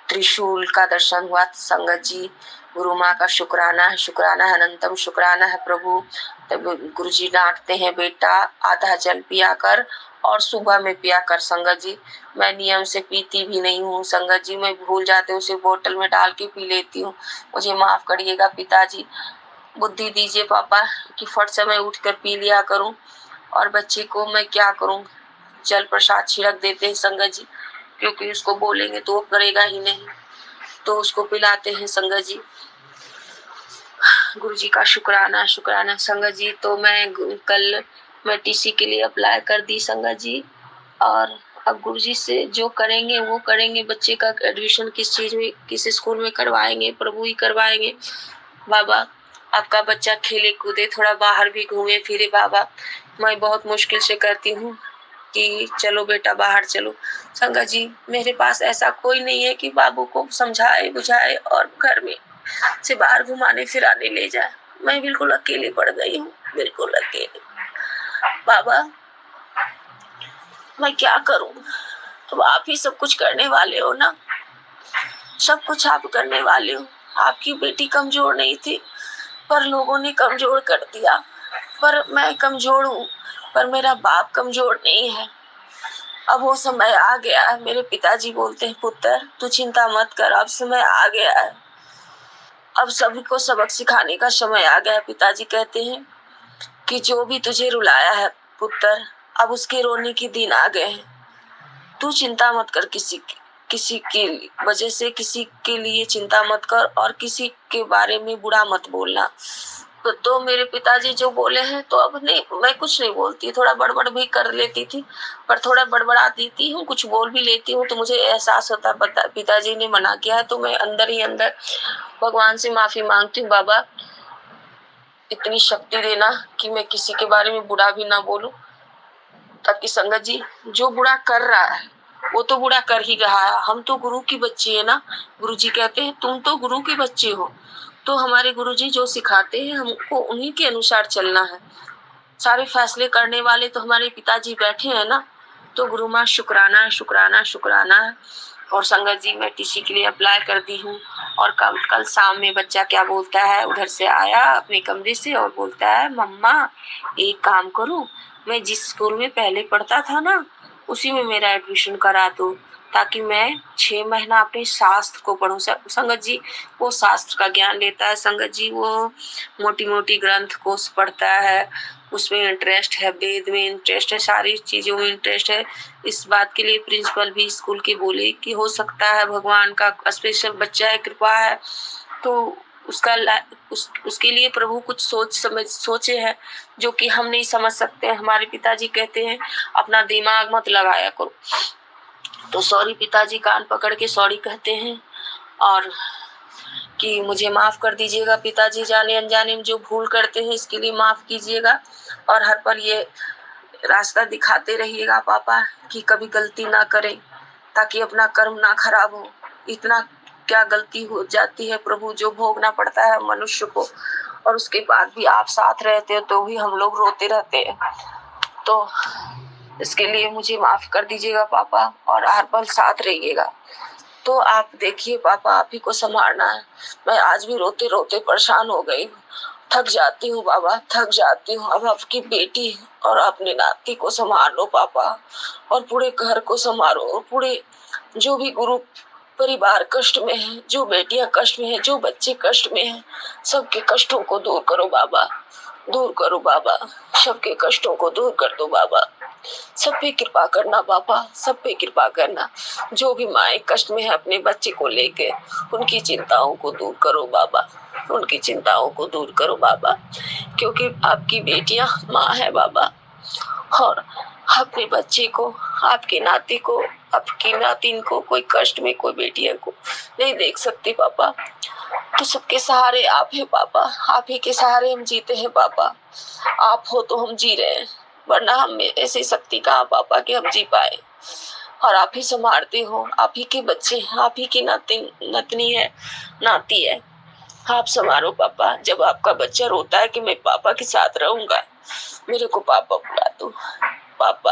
त्रिशूल का दर्शन हुआ संगत जी। गुरु माँ का शुक्राना है, शुक्राना है, अनंतम शुक्राना है प्रभु। तब गुरुजी डांटते हैं बेटा आधा जल पिया कर और सुबह में पिया कर संगत जी। मैं नियम से पीती भी नहीं हूँ संगत जी, मैं भूल जाती हूँ, उसे बोतल में डाल के पी लेती हूँ। मुझे माफ करिएगा पिताजी, बुद्धि दीजिए पापा कि फट से मैं उठ कर पी लिया करूँ। और बच्चे को मैं क्या करूँ, जल प्रसाद छिड़क देते हैं संगत जी, क्योंकि उसको बोलेंगे तो वो करेगा ही नहीं, तो उसको पिलाते हैं संगत जी। गुरुजी का शुक्राना शुक्राना संगत जी। तो कल मैं टीसी के लिए अप्लाई कर दी संगत जी और अब गुरुजी से जो करेंगे वो करेंगे। बच्चे का एडमिशन किस चीज में, किस स्कूल में करवाएंगे, प्रभु ही करवाएंगे। बाबा आपका बच्चा खेले कूदे, थोड़ा बाहर भी घूमे फिरे बाबा। मैं बहुत मुश्किल से करती हूँ कि चलो बेटा बाहर चलो। संगत जी मेरे पास ऐसा कोई नहीं है कि बाबू को समझाए बुझाए और घर में से बाहर घुमाने फिराने ले जाए। मैं बिल्कुल अकेली पड़ गई हूँ, बिल्कुल अकेली। बाबा मैं क्या करूँ, तो आप ही सब कुछ करने वाले हो ना, सब कुछ आप करने वाले हो। आपकी बेटी कमजोर नहीं थी पर लोगों ने कमजोर कर दिया। पर मैं कमजोर हूँ पर मेरा बाप कमजोर नहीं है। अब वो समय आ गया है। मेरे पिताजी बोलते हैं पुत्र तू चिंता मत कर, अब समय आ गया है, अब सभी को सबक सिखाने का समय आ गया है। पिताजी कहते हैं कि जो भी तुझे रुलाया है पुत्र, अब उसके रोने के दिन आ गए हैं। तू चिंता मत कर, किसी की वजह से किसी के लिए चिंता मत कर और किसी के बारे में बुरा मत बोलना। तो मेरे पिताजी जो बोले हैं तो अब नहीं, मैं कुछ नहीं बोलती। थोड़ा बड़बड़ भी कर लेती थी पर थोड़ा बड़बड़ा देती हूँ, कुछ बोल भी लेती हूँ तो मुझे एहसास होता है पिताजी ने मना किया है, तो मैं अंदर ही अंदर भगवान से माफी मांगती हूँ। बाबा इतनी शक्ति देना कि मैं किसी के बारे में बुरा भी ना बोलूं, ताकि संगत जी जो बुरा कर रहा है वो तो बुरा कर ही रहा है। हम तो गुरु की बच्ची है ना। गुरु जी कहते हैं तुम तो गुरु के बच्चे हो, तो हमारे गुरु जी जो सिखाते हैं हमको उन्हीं के अनुसार चलना है। सारे फैसले करने वाले तो हमारे पिताजी बैठे हैं ना। तो गुरु माँ शुक्राना शुक्राना शुक्राना। और संगत जी मैं टीसी के लिए अप्लाई कर दी हूँ और कल शाम में बच्चा क्या बोलता है, उधर से आया अपने कमरे से और बोलता है मम्मा एक काम करो, मैं जिस स्कूल में पहले पढ़ता था ना उसी में मेरा एडमिशन करा दो, ताकि मैं 6 महीना अपने शास्त्र को पढूं। संगत जी वो शास्त्र का ज्ञान लेता है संगत जी, वो मोटी मोटी ग्रंथ को पढ़ता है, उसमें इंटरेस्ट है, वेद में इंटरेस्ट है, सारी चीजों में इंटरेस्ट है। इस बात के लिए प्रिंसिपल भी स्कूल के बोले कि हो सकता है भगवान का स्पेशल बच्चा है, कृपा है, तो उसके लिए प्रभु कुछ सोचे हैं जो कि हम नहीं समझ सकते हैं। हमारे पिताजी कहते हैं अपना दिमाग मत लगाया करो। तो सॉरी पिताजी, कान पकड़ के सॉरी कहते हैं और कि मुझे माफ कर दीजिएगा पिताजी, जाने अनजाने में जो भूल करते हैं इसके लिए माफ कीजिएगा। और हर पर ये रास्ता दिखाते रहिएगा पापा कि कभी गलती ना करें, ताकि अपना कर्म ना खराब हो। इतना क्या गलती हो जाती है प्रभु जो भोगना पड़ता है मनुष्य को, और उसके बाद भी आप साथ रहते हो तो भी हम लोग रोते रहते हैं। तो इसके लिए मुझे माफ कर दीजिएगा पापा और हर पल साथ रहिएगा। तो आप देखिए पापा आप ही को संभालना है। मैं आज भी रोते रोते परेशान हो गई, थक जाती हूँ बाबा, थक जाती हूँ। अब आपकी बेटी और अपने नाती को संभालो पापा, और पूरे घर को संभालो, पूरे जो भी गुरु परिवार कष्ट में है, जो बेटियां कष्ट में है, जो बच्चे कष्ट में हैं, सबके कष्टों को दूर करो बाबा, दूर करो बाबा, सबके कष्टों को दूर कर दो बाबा। सब पे कृपा करना बाबा, सब पे कृपा करना। जो भी माएँ कष्ट में है अपने बच्चे को लेके, उनकी चिंताओं को दूर करो बाबा, उनकी चिंताओं को दूर करो बाबा, क्योंकि आपकी बेटियां माँ है बाबा, और अपने बच्चे को, आपके नाती को, आपकी नातिन को कोई कष्ट में, कोई बेटियों को नहीं देख सकती पापा। तो सबके सहारे आप है पापा, आप ही के सहारे हम जीते हैं पापा। आप हो तो हम जी रहे हैं, वरना हम में ऐसी शक्ति कहाँ पापा कि हम जी पाए। और आप ही संभालते हो, आप ही के बच्चे, आप ही की नतनी है, नाती है, आप संभालो पापा। जब आपका बच्चा रोता है कि मैं पापा के साथ रहूंगा, मेरे को पापा बुला दो पापा।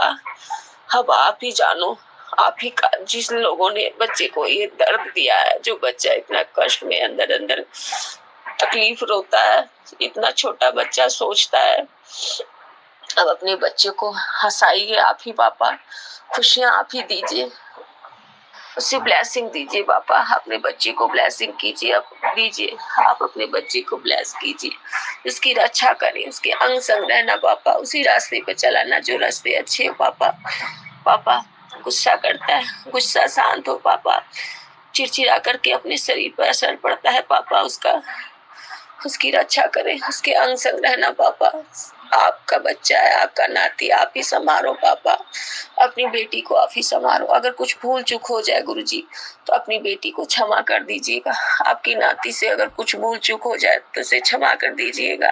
अब आप ही जानो, आप ही का, जिस लोगों ने बच्चे को ये दर्द दिया है, जो बच्चा इतना कष्ट में अंदर अंदर तकलीफ रोता है, इतना छोटा बच्चा सोचता है। अब अपने बच्चे को हंसाइए आप ही पापा, खुशियां आप ही दीजिए, उसे ब्लेसिंग दीजिए पापा। अपने बच्चे को ब्लेसिंग कीजिए, अब दीजिए, आप अपने बच्चे को ब्लेस कीजिए, उसकी रक्षा करें, उसके अंग संग रहना पापा, उसी रास्ते पे चलाना जो रास्ते अच्छे हो पापा। पापा गुस्सा करता है, गुस्सा शांत हो पापा, चिड़चिड़ा करके अपने शरीर पर असर पड़ता है पापा, उसकी रक्षा करें, उसके अंग संग रहना पापा। आपका बच्चा है, आपका नाती, आप ही संभालो पापा। अपनी बेटी को आप ही संभालो, अगर कुछ भूल चूक हो जाए गुरुजी तो अपनी बेटी को क्षमा कर दीजिएगा। आपकी नाती से अगर कुछ भूल चूक हो जाए तो उसे क्षमा कर दीजिएगा।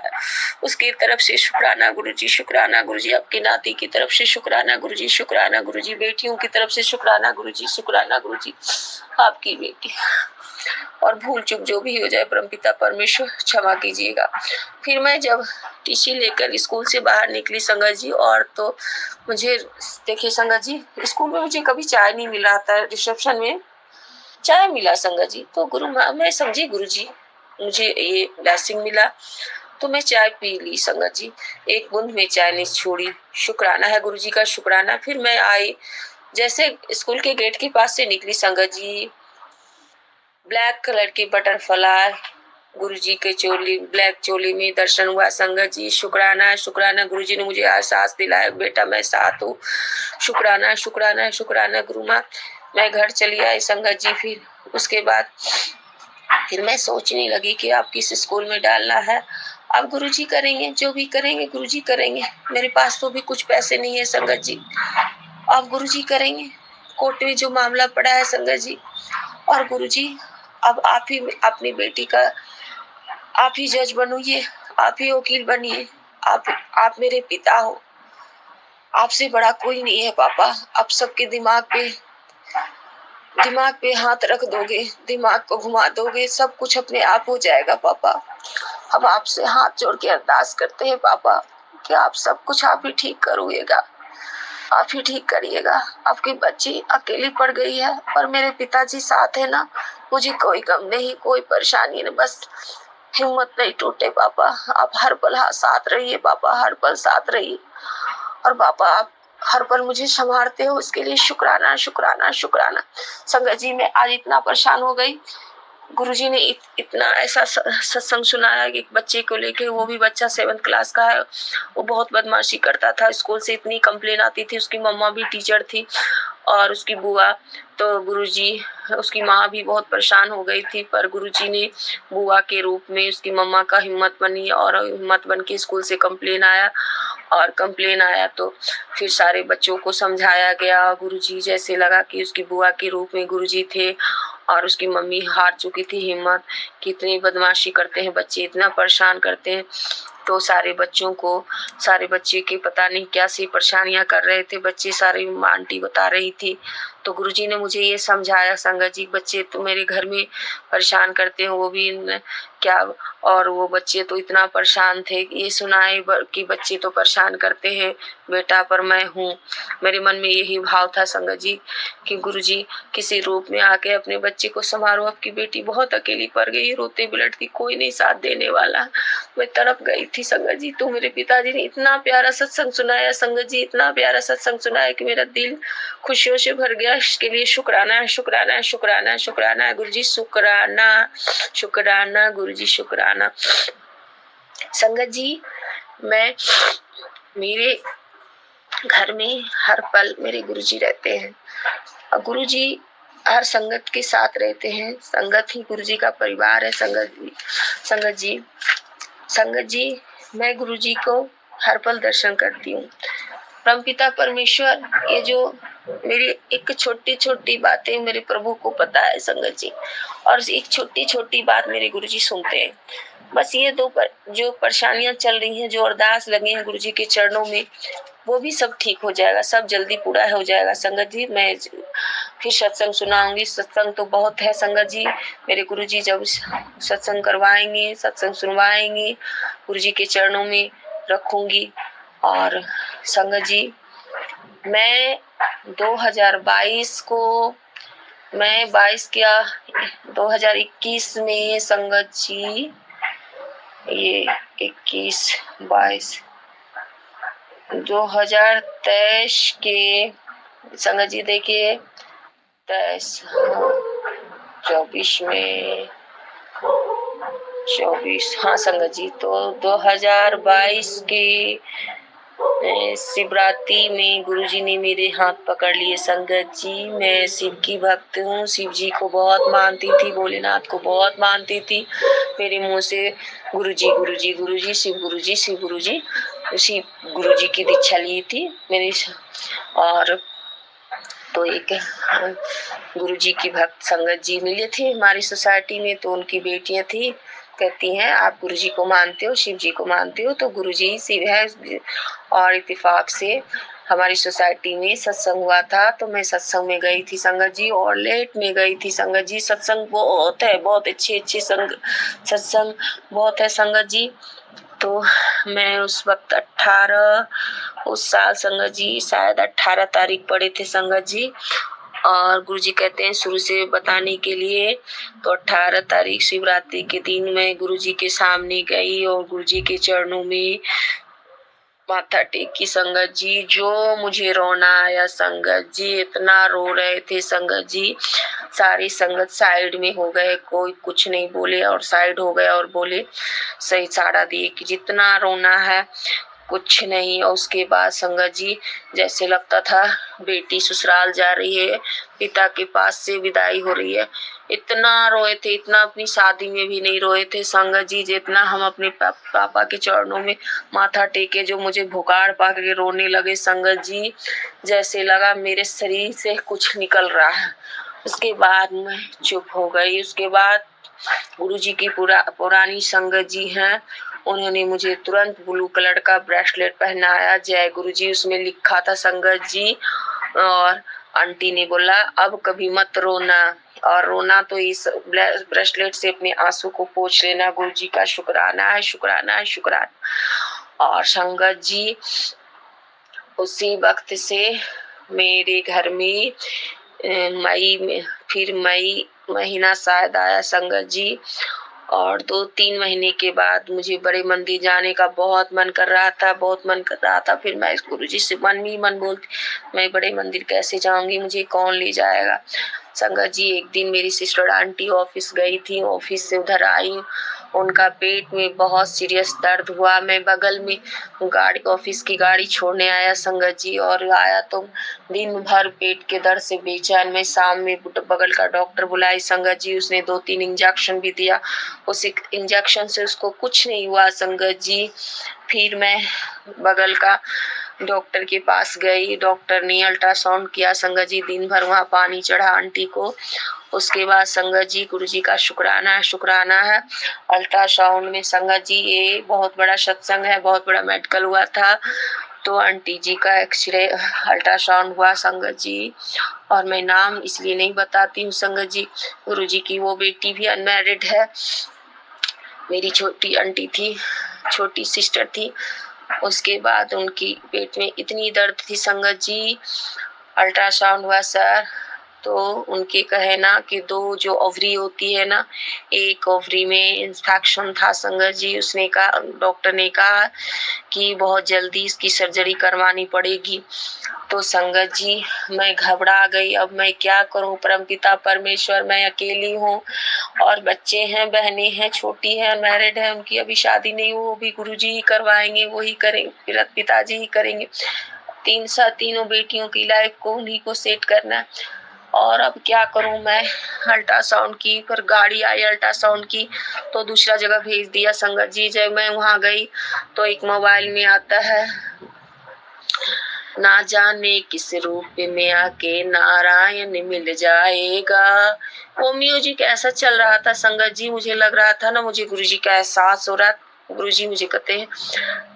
उसकी तरफ से शुक्राना गुरुजी, शुक्राना गुरुजी। आपकी नाती की तरफ से शुक्राना गुरुजी, शुक्राना गुरुजी। बेटियों की तरफ से शुक्राना गुरुजी, शुक्राना गुरुजी। आपकी बेटी और भूल चूक जो भी हो जाए परमपिता परमेश्वर क्षमा कीजिएगा। फिर मैं जब टीसी लेकर स्कूल से बाहर निकली संगत जी, और तो मुझे देखिए संगत जी, स्कूल में मुझे कभी चाय नहीं मिला था, रिसेप्शन में चाय मिला संगत जी। तो गुरु माँ, मैं समझी गुरु जी मुझे ये ब्लेसिंग मिला, तो मैं चाय पी ली संगत जी, एक बूंद में चाय नहीं छोड़ी। शुक्राना है गुरु जी का, शुक्राना। फिर मैं आई, जैसे स्कूल के गेट के पास से निकली संगत जी, ब्लैक कलर की बटरफ्लाई गुरुजी के चोली, ब्लैक चोली में दर्शन हुआ संगत जी। शुक्राना, शुक्राना। गुरुजी ने मुझे एहसास दिलाया, बेटा मैं साथ हूँ। शुक्राना, शुक्राना, शुक्राना गुरु माँ। मैं घर चली आई संगत जी। फिर उसके बाद फिर मैं सोचने लगी कि आप किस स्कूल में डालना है। आप गुरुजी करेंगे, जो भी करेंगे गुरुजी करेंगे। मेरे पास तो भी कुछ पैसे नहीं है संगत जी, आप गुरुजी करेंगे। कोर्ट में जो मामला पड़ा है संगत जी, और गुरुजी अब आप ही अपनी बेटी का, आप ही जज बनिए, आप ही वकील बनिए। आप मेरे पिता हो, आपसे बड़ा कोई नहीं है पापा। आप सबके दिमाग पे हाथ रख दोगे, दिमाग को घुमा दोगे, सब कुछ अपने आप हो जाएगा पापा। हम आपसे हाथ जोड़ के अरदास करते हैं पापा कि आप सब कुछ आप ही ठीक करोगे, आप ही ठीक करिएगा। आपकी बच्ची अकेली पड़ गई है और मेरे पिताजी साथ है ना, मुझे कोई गम नहीं, कोई परेशानी नहीं, बस हिम्मत नहीं टूटे पापा। आप हर पल साथ रहिए पापा, हर पल साथ रहिए। और पापा आप हर पल मुझे संभालते हो, उसके लिए शुक्राना, शुक्राना, शुक्राना। संगत जी मैं आज इतना परेशान हो गई, गुरुजी ने इतना ऐसा सत्संग सुनाया कि एक बच्चे को लेके, वो भी बच्चा 7th क्लास का है, वो बहुत बदमाशी करता था। स्कूल से इतनी कंप्लेन आती थी, उसकी मम्मा भी टीचर थी और उसकी बुआ, तो गुरुजी, उसकी माँ भी बहुत परेशान हो गई थी, पर गुरुजी ने बुआ के रूप में उसकी मम्मा का हिम्मत बनी, और हिम्मत बन के स्कूल से कंप्लेन आया तो फिर सारे बच्चों को समझाया गया। गुरुजी जैसे लगा कि उसकी बुआ के रूप में गुरुजी थे, और उसकी मम्मी हार चुकी थी हिम्मत, कितनी बदमाशी करते हैं बच्चे, इतना परेशान करते हैं। तो सारे बच्चे के पता नहीं क्या सी परेशानियां कर रहे थे बच्चे, सारी आंटी बता रही थी। तो गुरुजी ने मुझे ये समझाया, संगत जी बच्चे तो मेरे घर में परेशान करते हैं, वो भी क्या, और वो बच्चे तो इतना परेशान थे, ये सुनाए कि बच्चे तो परेशान करते हैं बेटा, पर मैं हूँ। मेरे मन में यही भाव था संगत जी कि गुरुजी किसी रूप में आके अपने बच्चे को संभालो, आपकी बेटी बहुत अकेली पड़ गई, रोते बिलटती, कोई नहीं साथ देने वाला। मैं तड़प गई थी संगत जी। तो मेरे पिताजी ने इतना प्यारा सत्संग सुनाया संगत जी, इतना प्यारा सत्संग सुनाया कि मेरा दिल खुशियों से भर गया कष्ट के लिए शुक्राना, शुक्राना, शुक्राना, शुक्राना गुरुजी, शुक्राना, शुक्राना गुरुजी, शुक्राना। संगत जी, मैं मेरे घर में हर पल मेरे गुरुजी रहते हैं और गुरुजी हर संगत के साथ रहते हैं। संगत ही गुरुजी का परिवार है। संगत जी, मैं गुरुजी को हर पल दर्शन करती हूँ। परमपिता परमेश्वर, ये जो मेरी एक छोटी छोटी बातें मेरे प्रभु को पता है संगत जी, और एक छोटी छोटी बात मेरे गुरुजी सुनते हैं। बस ये जो परेशानियां चल रही हैं, जो अरदास लगे हैं गुरुजी के चरणों में, वो भी सब ठीक हो जाएगा, सब जल्दी पूरा हो जाएगा। संगत जी, मैं फिर सत्संग सुनाऊंगी। सत्संग तो बहुत है संगत जी। मेरे गुरुजी जब सत्संग करवाएंगे, सत्संग सुनवाएंगे, गुरुजी के चरणों में रखूंगी। और संगत जी, मैं 2022 को 2021 में संगत जी, ये 2023 के संगत जी देखिए 23 24 में 24 हाँ संगत जी, तो 2022 के शिवरात्रि में गुरुजी ने मेरे हाथ पकड़ लिए। संगत जी, मैं शिव की भक्त हूँ, शिव जी को बहुत मानती थी, भोलेनाथ को बहुत मानती थी। मेरे मुंह से गुरुजी गुरुजी गुरुजी, शिव गुरुजी शिव गुरुजी, शिव गुरुजी की दीक्षा ली थी मेरी। और तो एक गुरुजी की भक्त संगत जी मिले थे हमारी सोसाइटी में, तो उनकी बेटियां थी, कहती हैं आप गुरुजी को मानते हो, शिव जी को मानते हो, तो गुरुजी ही शिव है। और इत्तेफाक से हमारी सोसाइटी में सत्संग हुआ था, तो मैं सत्संग में गई थी संगत जी, और लेट में गई थी संगत जी। सत्संग बहुत है, बहुत अच्छे सत्संग बहुत है संगत जी। तो मैं उस वक्त उस साल संगत जी शायद 18 तारीख पड़े थे संगत जी, और गुरुजी कहते हैं शुरू से बताने के लिए, तो 18 तारीख शिवरात्रि के दिन मैं गुरुजी के सामने गई और गुरुजी के चरणों में माथा टेकी संगत जी। जो मुझे रोना आया संगत जी, इतना रो रहे थे संगत जी, सारी संगत साइड में हो गए, कोई कुछ नहीं बोले और साइड हो गए और बोले सही साड़ा दिए कि जितना रोना है कुछ नहीं। और उसके बाद संगत जी जैसे लगता था बेटी ससुराल जा रही है, पिता के पास से विदाई हो रही है। इतना रोए थे, इतना अपनी शादी में भी नहीं रोए थे संगत जी जितना हम अपने पापा के चरणों में माथा टेके। जो मुझे भुखार पा के रोने लगे संगत जी, जैसे लगा मेरे शरीर से कुछ निकल रहा है। उसके बाद मैं चुप हो गई। उसके बाद गुरुजी की पुरानी संगत जी हैं, उन्होंने मुझे तुरंत ब्लू कलर का ब्रेसलेट पहनाया, जय गुरुजी उसमें लिखा था संगत जी। और आंटी ने बोला अब कभी मत रोना, और रोना तो इस ब्रेसलेट से अपने आंसू को पोंछ लेना। गुरुजी का शुक्राना है, शुक्राना है, शुक्राना। और संगत जी उसी वक्त से मेरे घर में मई महीना शायद आया संगत जी, और 2-3 महीने के बाद मुझे बड़े मंदिर जाने का बहुत मन कर रहा था। फिर मैं गुरुजी से मन ही मन बोलती, मैं बड़े मंदिर कैसे जाऊंगी, मुझे कौन ले जाएगा। संगत जी एक दिन मेरी सिस्टर आंटी ऑफिस गई थी, ऑफिस से उधर आई, उनका पेट में बहुत सीरियस दर्द हुआ। मैं बगल में ऑफिस की गाड़ी छोड़ने आया संगत जी, और आया तो दिन भर पेट के दर्द से बेचैन। मैं शाम में बगल का डॉक्टर बुलाई संगत जी, उसने 2-3 इंजेक्शन भी दिया। उस इंजेक्शन से उसको कुछ नहीं हुआ संगत जी। फिर मैं बगल का डॉक्टर के पास गई, डॉक्टर ने अल्ट्रासाउंड किया संगत जी, दिन भर वहाँ पानी चढ़ा आंटी को। उसके बाद संगत जी गुरुजी का शुक्राना है। अल्ट्रासाउंड में संगत जी ये बहुत बड़ा सत्संग है, बहुत बड़ा मेडिकल हुआ था, तो आंटी जी का एक्सरे अल्ट्रासाउंड हुआ संगत जी। और मैं नाम इसलिए नहीं बताती हूँ संगत जी, गुरुजी की वो बेटी भी अनमैरिड है, मेरी छोटी आंटी थी, छोटी सिस्टर थी। उसके बाद उनकी पेट में इतनी दर्द थी संगत जी, अल्ट्रासाउंड हुआ सर, तो उनके कहे ना कि 2 जो ओवरी होती है ना, एक ओवरी में इंफेक्शन था संगत जी। उसने कहा, डॉक्टर ने कहा कि बहुत जल्दी इसकी सर्जरी करवानी पड़ेगी। तो संगत जी मैं घबरा गई, अब मैं क्या करूं। परमपिता परमेश्वर, मैं अकेली हूँ और बच्चे हैं, बहनें हैं, छोटी है, मैरिड है, उनकी अभी शादी नहीं हुई, वो भी गुरुजी ही करवाएंगे, वो ही करेंगे, पिताजी ही करेंगे। तीनों बेटियों की लाइफ को उन्हीं को सेट करना है। और अब क्या करूं मैं। अल्ट्रासाउंड की, पर गाड़ी आई अल्ट्रासाउंड की तो दूसरा जगह भेज दिया संगत जी। जब मैं वहां गई तो एक मोबाइल में आता है, ना जाने किस रूप में आके नारायण मिल जाएगा। वो म्यूजिक ऐसा चल रहा था संगत जी, मुझे लग रहा था ना, मुझे गुरुजी का एहसास हो रहा। गुरुजी मुझे कहते हैं,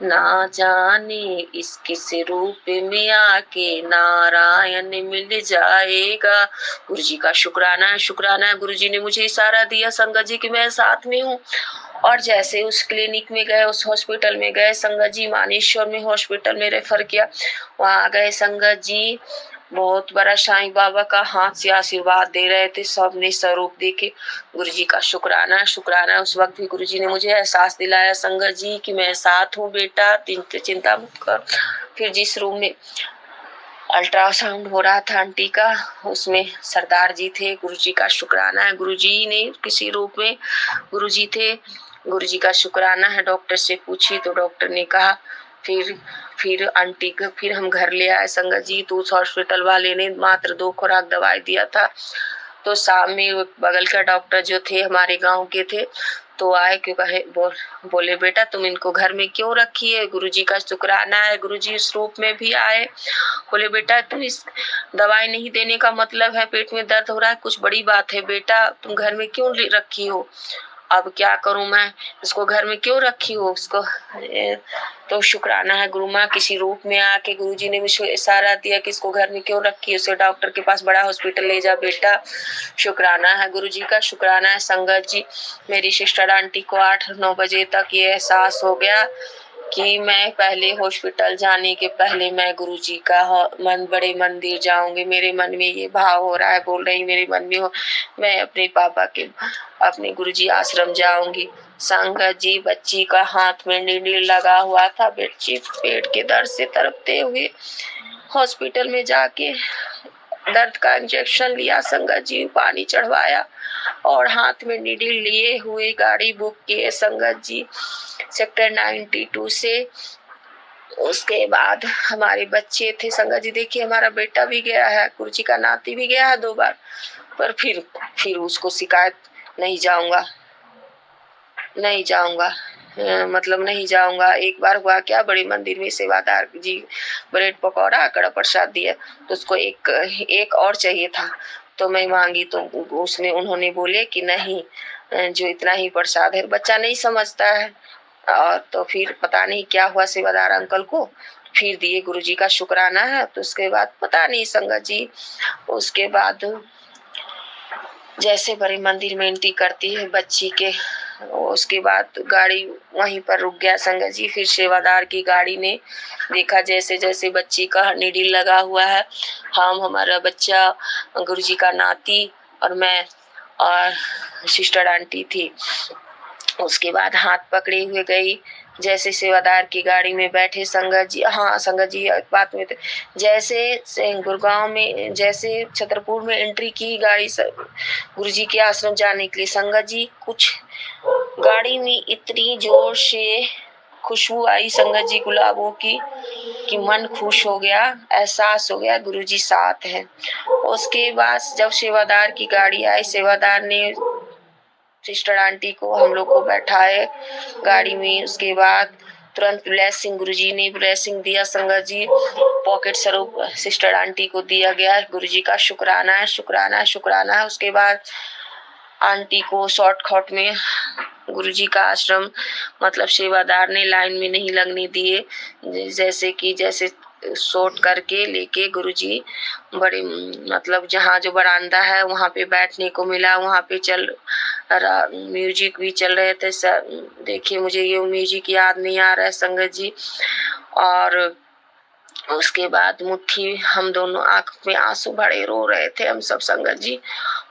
ना जाने इस किस रूप में आके नारायण मिल जाएगा। गुरुजी का शुक्राना है, शुक्राना है। गुरुजी ने मुझे इशारा दिया संगत जी कि मैं साथ में हूँ। और जैसे उस क्लिनिक में गए, उस हॉस्पिटल में गए संगत जी, मानेश्वर में हॉस्पिटल में रेफर किया, वहां गए संगत जी। बहुत बड़ा साईं बाबा का हाथ से आशीर्वाद दे रहे थे, सबने स्वरूप देखे। गुरुजी का शुक्राना, शुक्राना। उस वक्त भी गुरुजी ने मुझे एहसास दिलाया संगत जी कि मैं साथ हूँ बेटा, चिंता मत कर। फिर जिस रूम में अल्ट्रासाउंड हो रहा था आंटी का, उसमें सरदार जी थे। गुरुजी का शुक्राना है, गुरुजी ने किसी रूप में गुरुजी थे। गुरुजी का शुक्राना है। डॉक्टर से पूछी तो डॉक्टर ने कहा, फिर आंटी को फिर हम घर ले आए संगत जी। तो उस हॉस्पिटल वाले ने मात्र 2 खुराक दवाई दिया था। तो शाम में बगल का डॉक्टर जो थे, हमारे गांव के थे, तो आए, क्यों कहे बोले बेटा तुम इनको घर में क्यों रखी है। गुरुजी का शुक्राना है, गुरुजी इस रूप में भी आए। बोले बेटा तुम इस दवाई नहीं देने का मतलब है पेट में दर्द हो रहा है, कुछ बड़ी बात है बेटा, तुम घर में क्यों रखी हो। अब क्या करूं मैं, इसको घर में क्यों रखी हो उसको। तो शुक्राना है गुरु माँ, किसी रूप में आके गुरुजी ने मुझे इशारा दिया कि इसको घर में क्यों रखी, उसे डॉक्टर के पास, बड़ा हॉस्पिटल ले जा बेटा। शुक्राना है गुरुजी का, शुक्राना है संगत जी। मेरी सिस्टर आंटी को 8-9 बजे तक ये एहसास हो गया कि मैं पहले हॉस्पिटल जाने के पहले मैं गुरुजी का बड़े मंदिर जाऊंगी। मेरे मन में ये भाव हो रहा है, बोल रही मेरे मन में हो, मैं अपने पापा के, अपने गुरुजी आश्रम जाऊंगी। संगत जी बच्ची का हाथ में नीडल लगा हुआ था, बच्ची पेट के दर्द से तड़पते हुए हॉस्पिटल में जाके दर्द का इंजेक्शन लिया संगत जी, पानी चढ़वाया और हाथ में नीडल लिए हुए गाड़ी बुक किए संगत जी सेक्टर 92 से। उसके बाद हमारे बच्चे थे संगत जी, देखिए हमारा बेटा भी गया है, गुरुजी का नाती भी गया है 2 बार, पर फिर उसको शिकायत नहीं जाऊंगा, मतलब नहीं जाऊंगा। एक बार हुआ क्या, बड़े मंदिर में सेवादार जी ब्रेड पकौड़ा कड़ा प्रसाद दिया, तो उसको एक और चाहिए था, तो मैं मांगी तो उन्होंने बोले कि नहीं, जो इतना ही प्रसाद है, बच्चा नहीं समझता है। और तो फिर पता नहीं क्या हुआ सेवादार अंकल को, फिर दिए। गुरुजी का शुक्राना है। तो उसके बाद पता नहीं संगत जी, उसके बाद जैसे बड़े मंदिर में एंट्री करती है बच्ची के, उसके बाद गाड़ी वहीं पर रुक गया संगत जी। फिर सेवादार की गाड़ी ने देखा जैसे जैसे बच्ची का नीडल लगा हुआ है, हमारा बच्चा, गुरुजी का नाती और मैं और सिस्टर आंटी थी। उसके बाद हाथ पकड़े हुए गई, जैसे सेवादार की गाड़ी में बैठे संगत जी। हाँ संगत जी एक बात में, जैसे गुड़गांव में, जैसे छतरपुर में एंट्री की गाड़ी गुरुजी के आश्रम जाने के लिए संगत जी, कुछ गाड़ी में इतनी जोर से खुशबू आई संगत जी गुलाबों की कि मन खुश हो गया, एहसास हो गया गुरुजी साथ है। उसके बाद जब सेवादार की गाड़ी आई, सेवादार ने सिस्टर आंटी को, हम लोग को बैठाए गाड़ी में। उसके बाद तुरंत ब्लेसिंग, गुरुजी ने ब्लेसिंग दिया संगत जी, पॉकेट स्वरूप सिस्टर आंटी को दिया गया। गुरुजी का शुक्राना है, शुक्राना है, शुक्राना है। उसके बाद आंटी को शॉर्टकट में गुरुजी का आश्रम, मतलब सेवादार ने लाइन में नहीं लगने दिए, जैसे शॉर्ट करके लेके गुरुजी बड़े, मतलब जहाँ जो बरामदा है वहाँ पे बैठने को मिला। वहाँ पे म्यूजिक भी चल रहे थे। देखिए मुझे ये म्यूजिक याद नहीं आ रहा है संगत जी। और उसके बाद मुट्ठी, हम दोनों आंख में आंसू भरे रो रहे थे हम सब संगत जी,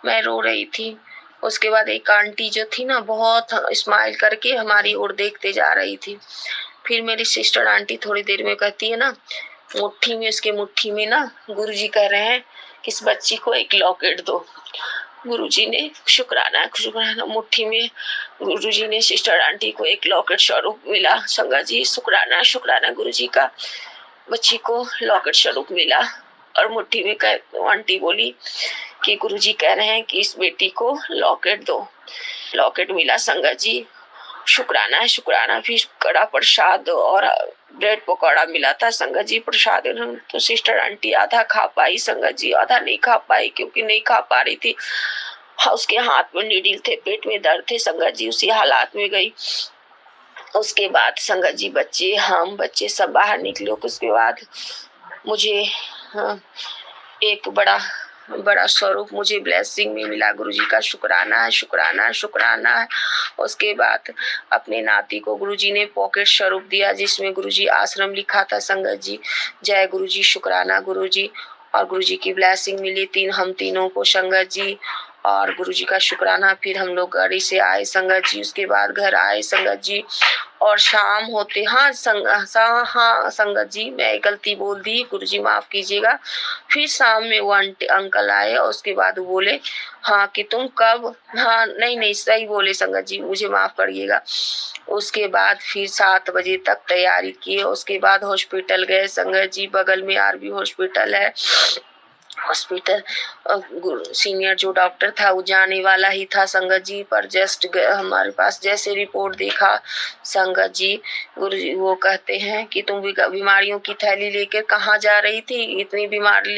मैं रो रही थी। उसके बाद एक आंटी जो थी ना, बहुत स्माइल करके हमारी ओर देखते जा रही थी। फिर मेरी सिस्टर आंटी थोड़ी देर में कहती है ना, मुट्ठी में, उसके मुट्ठी में ना गुरुजी कह रहे हैं कि इस बच्ची को एक लॉकेट दो। गुरुजी ने शुक्राना मुट्ठी में गुरुजी ने सिस्टर आंटी को एक लॉकेट स्वरूप मिला। संगत जी शुक्राना शुक्राना गुरुजी का, बच्ची को लॉकेट स्वरूप मिला। और मुट्ठी में आंटी बोली कि गुरुजी कह रहे हैं कि इस बेटी को लॉकेट दो। लॉकेट मिला संगत जी, शुक्राना है शुक्राना। फिर कड़ा प्रसाद और ब्रेड पकौड़ा मिला था संगत जी प्रसाद। तो सिस्टर आंटी आधा खा पाई संगत जी, आधा नहीं खा पाई क्योंकि नहीं खा पा रही थी। उसके हाथ में नीडल थे, पेट में दर्द थे संगत जी, उसी हालात में गई। उसके बाद संगत जी हम बच्चे सब बाहर निकले। उसके बाद मुझे एक बड़ा स्वरूप मुझे ब्लेसिंग में मिला। गुरुजी का शुक्राना है शुक्राना शुक्राना है। उसके बाद अपने नाती को गुरुजी ने पॉकेट स्वरूप दिया जिसमें गुरुजी आश्रम लिखा था संगत जी। जय गुरुजी शुक्राना गुरुजी। और गुरुजी की ब्लेसिंग मिली हम तीनों को संगत जी। और गुरुजी का शुक्राना। फिर हम लोग गाड़ी से आए संगत जी, उसके बाद घर आए संगत जी। और शाम होते संगत जी, मैं गलती बोल दी, गुरुजी माफ कीजिएगा। फिर शाम में वो अंकल आए और उसके बाद वो बोले हाँ कि तुम कब, हाँ नहीं सही बोले संगत जी, मुझे माफ करिएगा। उसके बाद फिर 7 बजे तक तैयारी किए। उसके बाद हॉस्पिटल गए संगत जी, बगल में आरबी हॉस्पिटल है। हॉस्पिटल सीनियर जो डॉक्टर था वो जाने वाला ही था संगत जी, पर जस्ट हमारे पास जैसे रिपोर्ट देखा संगत जी, गुरुजी वो कहते हैं कि तुम बीमारियों की थैली लेकर कहाँ जा रही थी, इतनी बीमारी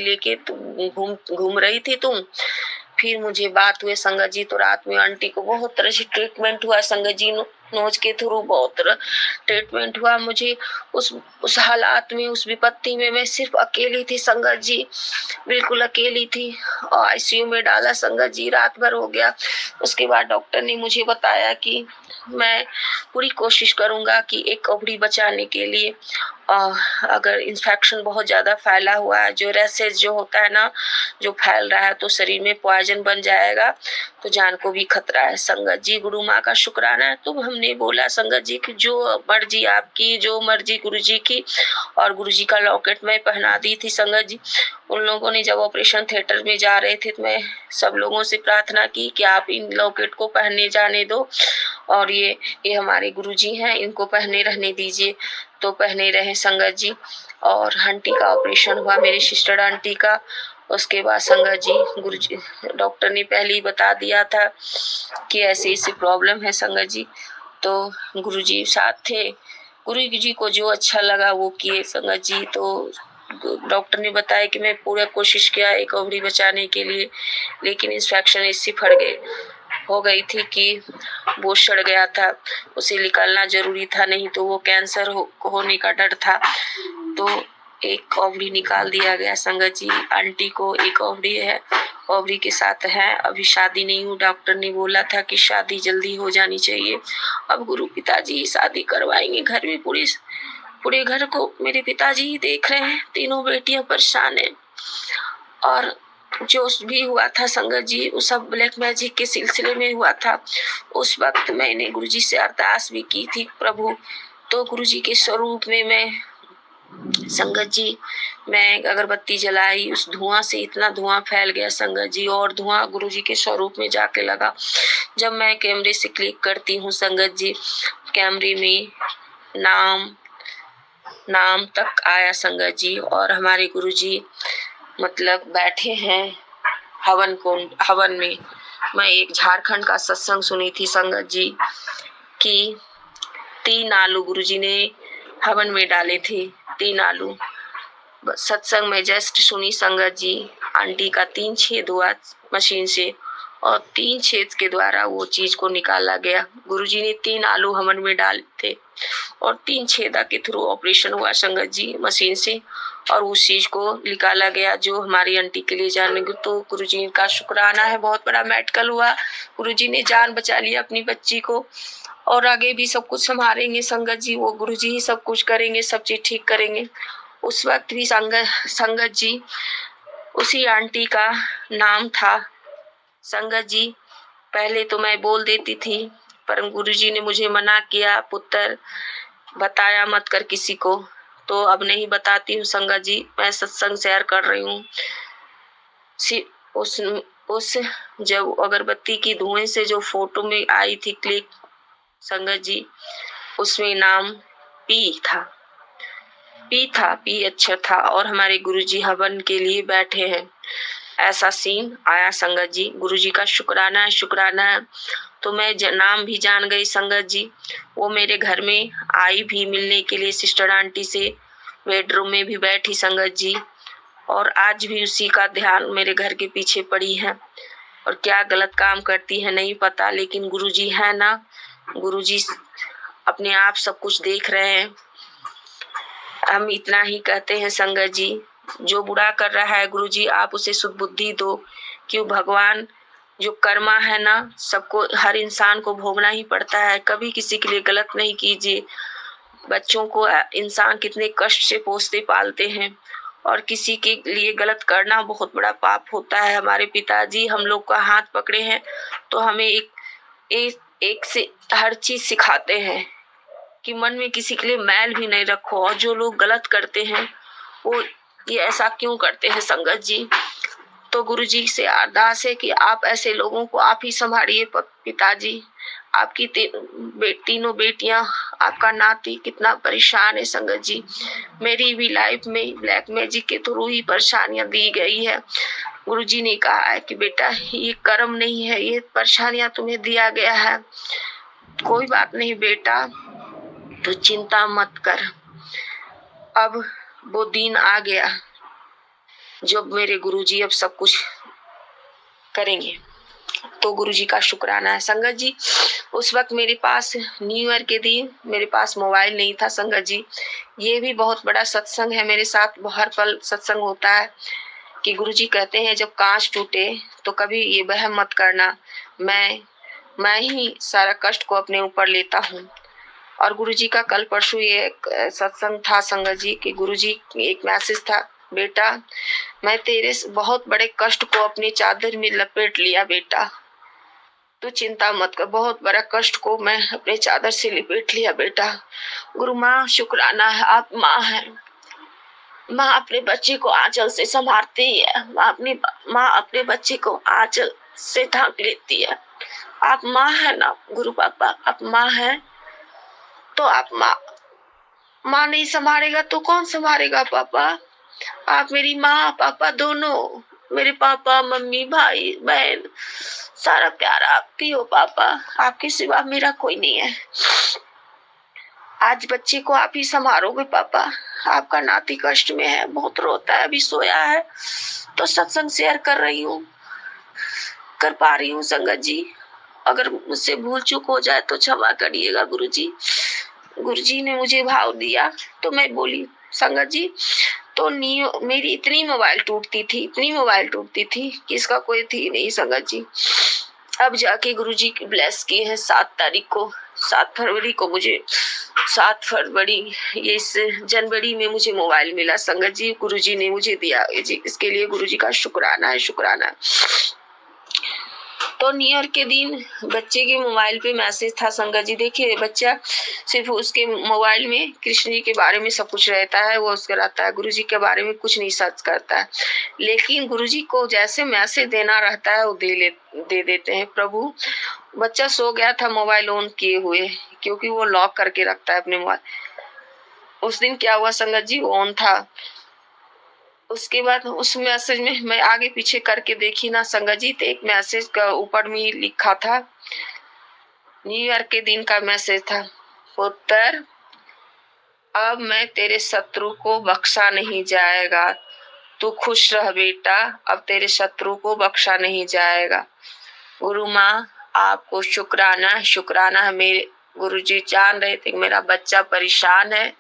लेके तुम घूम रही थी तुम। फिर मुझे बात हुए संगत जी, तो रात में आंटी को बहुत तरह से ट्रीटमेंट हुआ संगत जी, नोज के थ्रू बहुत तरह ट्रीटमेंट हुआ। मुझे उस हालात में, उस विपत्ति में मैं सिर्फ अकेली थी संगत जी, बिल्कुल अकेली थी। और आईसीयू में डाला संगत जी, रात भर हो गया। उसके बाद डॉक्टर ने मुझे बताया कि मैं पूरी कोशिश करूंगा कि एक ओवरी बचाने के लिए। अगर इन्फेक्शन बहुत ज्यादा फैला हुआ है, जो रेसेस जो होता है ना, जो फैल रहा है तो शरीर में पॉइजन बन जाएगा, तो जान को भी खतरा है संगत जी। गुरु माँ का शुक्राना है। तो हमने बोला संगत जी कि जो मर्जी आपकी, जो मर्जी गुरुजी की। और गुरुजी का लॉकेट मैं पहना दी थी संगत जी। उन लोगों ने जब ऑपरेशन थिएटर में जा रहे थे तो मैं सब लोगों से प्रार्थना की कि आप इन लॉकेट को पहने जाने दो, और ये हमारे गुरुजी हैं, इनको पहने रहने दीजिए। तो पहने रहे संगत जी। और आंटी का ऑपरेशन हुआ, मेरी सिस्टर आंटी का। उसके बाद संगत जी, गुरुजी डॉक्टर ने पहले ही बता दिया था कि ऐसी प्रॉब्लम है संगत जी। तो गुरुजी साथ थे, गुरुजी को जो अच्छा लगा वो किए संगत जी। तो डॉक्टर ने बताया कि मैं पूरा कोशिश किया एक ओवरी बचाने के लिए, लेकिन इंफेक्शन ऐसी हो गई थी कि वो सड़ गया था, उसे निकालना जरूरी था, नहीं तो वो कैंसर होने का डर था। तो एक ओवरी निकाल दिया गया संगत जी। आंटी को एक ओवरी है, ओवरी के साथ है, अभी शादी नहीं हुई। डॉक्टर ने बोला था कि शादी जल्दी हो जानी चाहिए। अब गुरु पिताजी शादी करवाएंगे, घर में पूरे घर को मेरे पिताजी ही देख रहे हैं, तीनों बेटियां परेशान है। और जो भी हुआ था संगत जी, वो सब ब्लैक मैजिक के सिलसिले में हुआ था। उस वक्त मैंने गुरुजी से अरदास भी की थी प्रभु। तो गुरुजी के स्वरूप में मैं संगत जी, मैं अगरबत्ती जलाई, उस धुआं से इतना धुआं फैल गया संगत जी, और धुआं गुरुजी के स्वरूप में जाके लगा। जब मैं कैमरे से क्लिक करती हूँ संगत जी, कैमरे में नाम तक आया संगत जी। और हमारे गुरुजी मतलब बैठे हैं हवन में। मैं एक झारखंड का सत्संग सुनी थी संगत जी कि 3 आलू गुरुजी ने हवन में डाले थे, 3 आलू। सत्संग में जस्ट सुनी संगत जी, आंटी का 3 छेद हुआ मशीन से, और 3 छेद के द्वारा वो चीज को निकाला गया। गुरुजी ने 3 आलू हमन में डाले थे और 3 छेदा के थ्रू ऑपरेशन हुआ संगत जी मशीन से, और उस चीज को निकाला गया जो हमारी आंटी के लिए जान लगी। तो गुरुजी का शुक्राना है, बहुत बड़ा मेडिकल हुआ, गुरुजी ने जान बचा लिया अपनी बच्ची को, और आगे भी सब कुछ संभालेंगे संगत जी, वो गुरुजी ही सब कुछ करेंगे, सब चीज ठीक करेंगे। उस वक्त भी संगत जी उसी आंटी का नाम था संगत जी। पहले तो मैं बोल देती थी, पर गुरुजी ने मुझे मना किया, पुत्र बताया मत कर किसी को, तो अब नहीं बताती हूँ संगत जी, मैं सत्संग शेयर कर रही हूँ। उस जब अगरबत्ती की धुएं से जो फोटो में आई थी क्लिक संगत जी, उसमें नाम पी था, पी अक्षर था, और हमारे गुरुजी हवन के लिए बैठे हैं, ऐसा सीन आया संगत जी। गुरुजी का शुक्राना है, शुक्राना है। तो मैं नाम भी जान गई संगत जी। वो मेरे घर में आई भी मिलने के लिए सिस्टर आंटी से, बेडरूम में भी बैठी संगत जी, और आज भी उसी का ध्यान मेरे घर के पीछे पड़ी है, और क्या गलत काम करती है नहीं पता, लेकिन गुरुजी है ना, गुरुजी अपने आप सब कुछ देख रहे हैं। हम इतना ही कहते हैं संगत जी, जो बुरा कर रहा है गुरुजी आप उसे सुबुद्धि दो, क्यों भगवान जो कर्मा है ना, सबको हर इंसान को भोगना ही पड़ता है, कभी किसी के लिए गलत नहीं कीजिए। बच्चों को इंसान कितने कष्ट से पोसते पालते हैं, और किसी के लिए गलत करना बहुत बड़ा पाप होता है। हमारे पिताजी हम लोग का हाथ पकड़े हैं तो हमें एक से हर चीज सिखाते हैं कि मन में किसी के लिए मैल भी नहीं रखो, और जो लोग गलत करते हैं वो ये ऐसा क्यों करते हैं संगत जी। तो गुरुजी से अरदास है कि आप ऐसे लोगों को आप ही संभालिए पिताजी। आपकी तीनों बेटियां, आपका नाती कितना परेशान है संगत जी। मेरी भी लाइफ में ब्लैक मैजिक के थ्रू ही परेशानियां दी गई है। गुरुजी ने कहा है कि बेटा ये कर्म नहीं है, ये परेशानियां तुम्हें दिया गया है। कोई बात नहीं बेटा, तो चिंता मत कर। अब वो दिन आ गया जब मेरे गुरुजी अब सब कुछ करेंगे, तो गुरुजी का शुक्राना है संगत जी। उस वक्त मेरे पास न्यू ईयर के दिन मेरे पास मोबाइल नहीं था संगत जी। ये भी बहुत बड़ा सत्संग है, मेरे साथ हर पल सत्संग होता है कि गुरुजी कहते हैं जब कांच टूटे तो कभी ये वहम मत करना, मैं ही सारा कष्ट को अपने ऊपर लेता हूँ। और गुरुजी का कल परसों ये सत्संग था संगत जी कि गुरुजी एक मैसेज था, बेटा मैं तेरे बहुत बड़े कष्ट को अपनी चादर में लपेट लिया बेटा, तू चिंता मत कर, बहुत बड़ा कष्ट को मैं अपने चादर से लपेट लिया बेटा। गुरु माँ शुक्राना है, आप माँ है, माँ अपने बच्चे को आंचल से संभालती है, माँ अपने बच्चे को आंचल से ढक लेती है। आप माँ है ना गुरु पापा, आप माँ है तो आप माँ नहीं संभालेगा तो कौन संभालेगा पापा। आप मेरी माँ पापा दोनों, मेरे पापा मम्मी भाई बहन सारा प्यार आपकी हो पापा, आपके सिवा मेरा कोई नहीं है। आज बच्चे को आप ही संभालोगे पापा, आपका नाती कष्ट में है, बहुत रोता है, अभी सोया है, तो सत्संग शेयर कर रही हूँ, कर पा रही हूँ संगत जी। अगर मुझसे भूल चूक हो जाए तो क्षमा करिएगा गुरुजी। गुरुजी ने मुझे भाव दिया तो मैं बोली संगत जी। तो मेरी इतनी मोबाइल टूटती थी कि इसका कोई थी नहीं संगत जी। अब जाके गुरुजी की ब्लेस किए हैं 7 फरवरी को मुझे 7 फरवरी ये इस जनवरी में मुझे मोबाइल मिला संगत जी, गुरुजी ने मुझे दिया जी, इसके लिए गुरुजी का शुक्राना है, शुक्राना। तो न्यू ईयर के दिन बच्चे के मोबाइल पे मैसेज था संगत जी। देखिए बच्चा सिर्फ उसके मोबाइल में कृष्ण जी के बारे में सब कुछ रहता है, वो उसका रहता है, गुरुजी के बारे में कुछ नहीं सर्च करता है, लेकिन गुरुजी को जैसे मैसेज देना रहता है वो दे देते हैं। प्रभु बच्चा सो गया था मोबाइल ऑन किए हुए, क्योंकि वो लॉक करके रखता है अपने मोबाइल। उस दिन क्या हुआ संगत जी, वो ऑन था। उसके बाद उस मैसेज में मैं आगे पीछे करके देखी ना संगत जी, तो एक मैसेज का ऊपर में लिखा था, न्यू ईयर के दिन का मैसेज था, पुत्र अब मैं तेरे शत्रु को बख्शा नहीं जाएगा, तू खुश रह बेटा, अब तेरे शत्रु को बख्शा नहीं जाएगा। गुरु माँ आपको शुक्राना शुक्राना है। मेरे गुरुजी जान रहे थे कि मेरा बच्चा परेशान है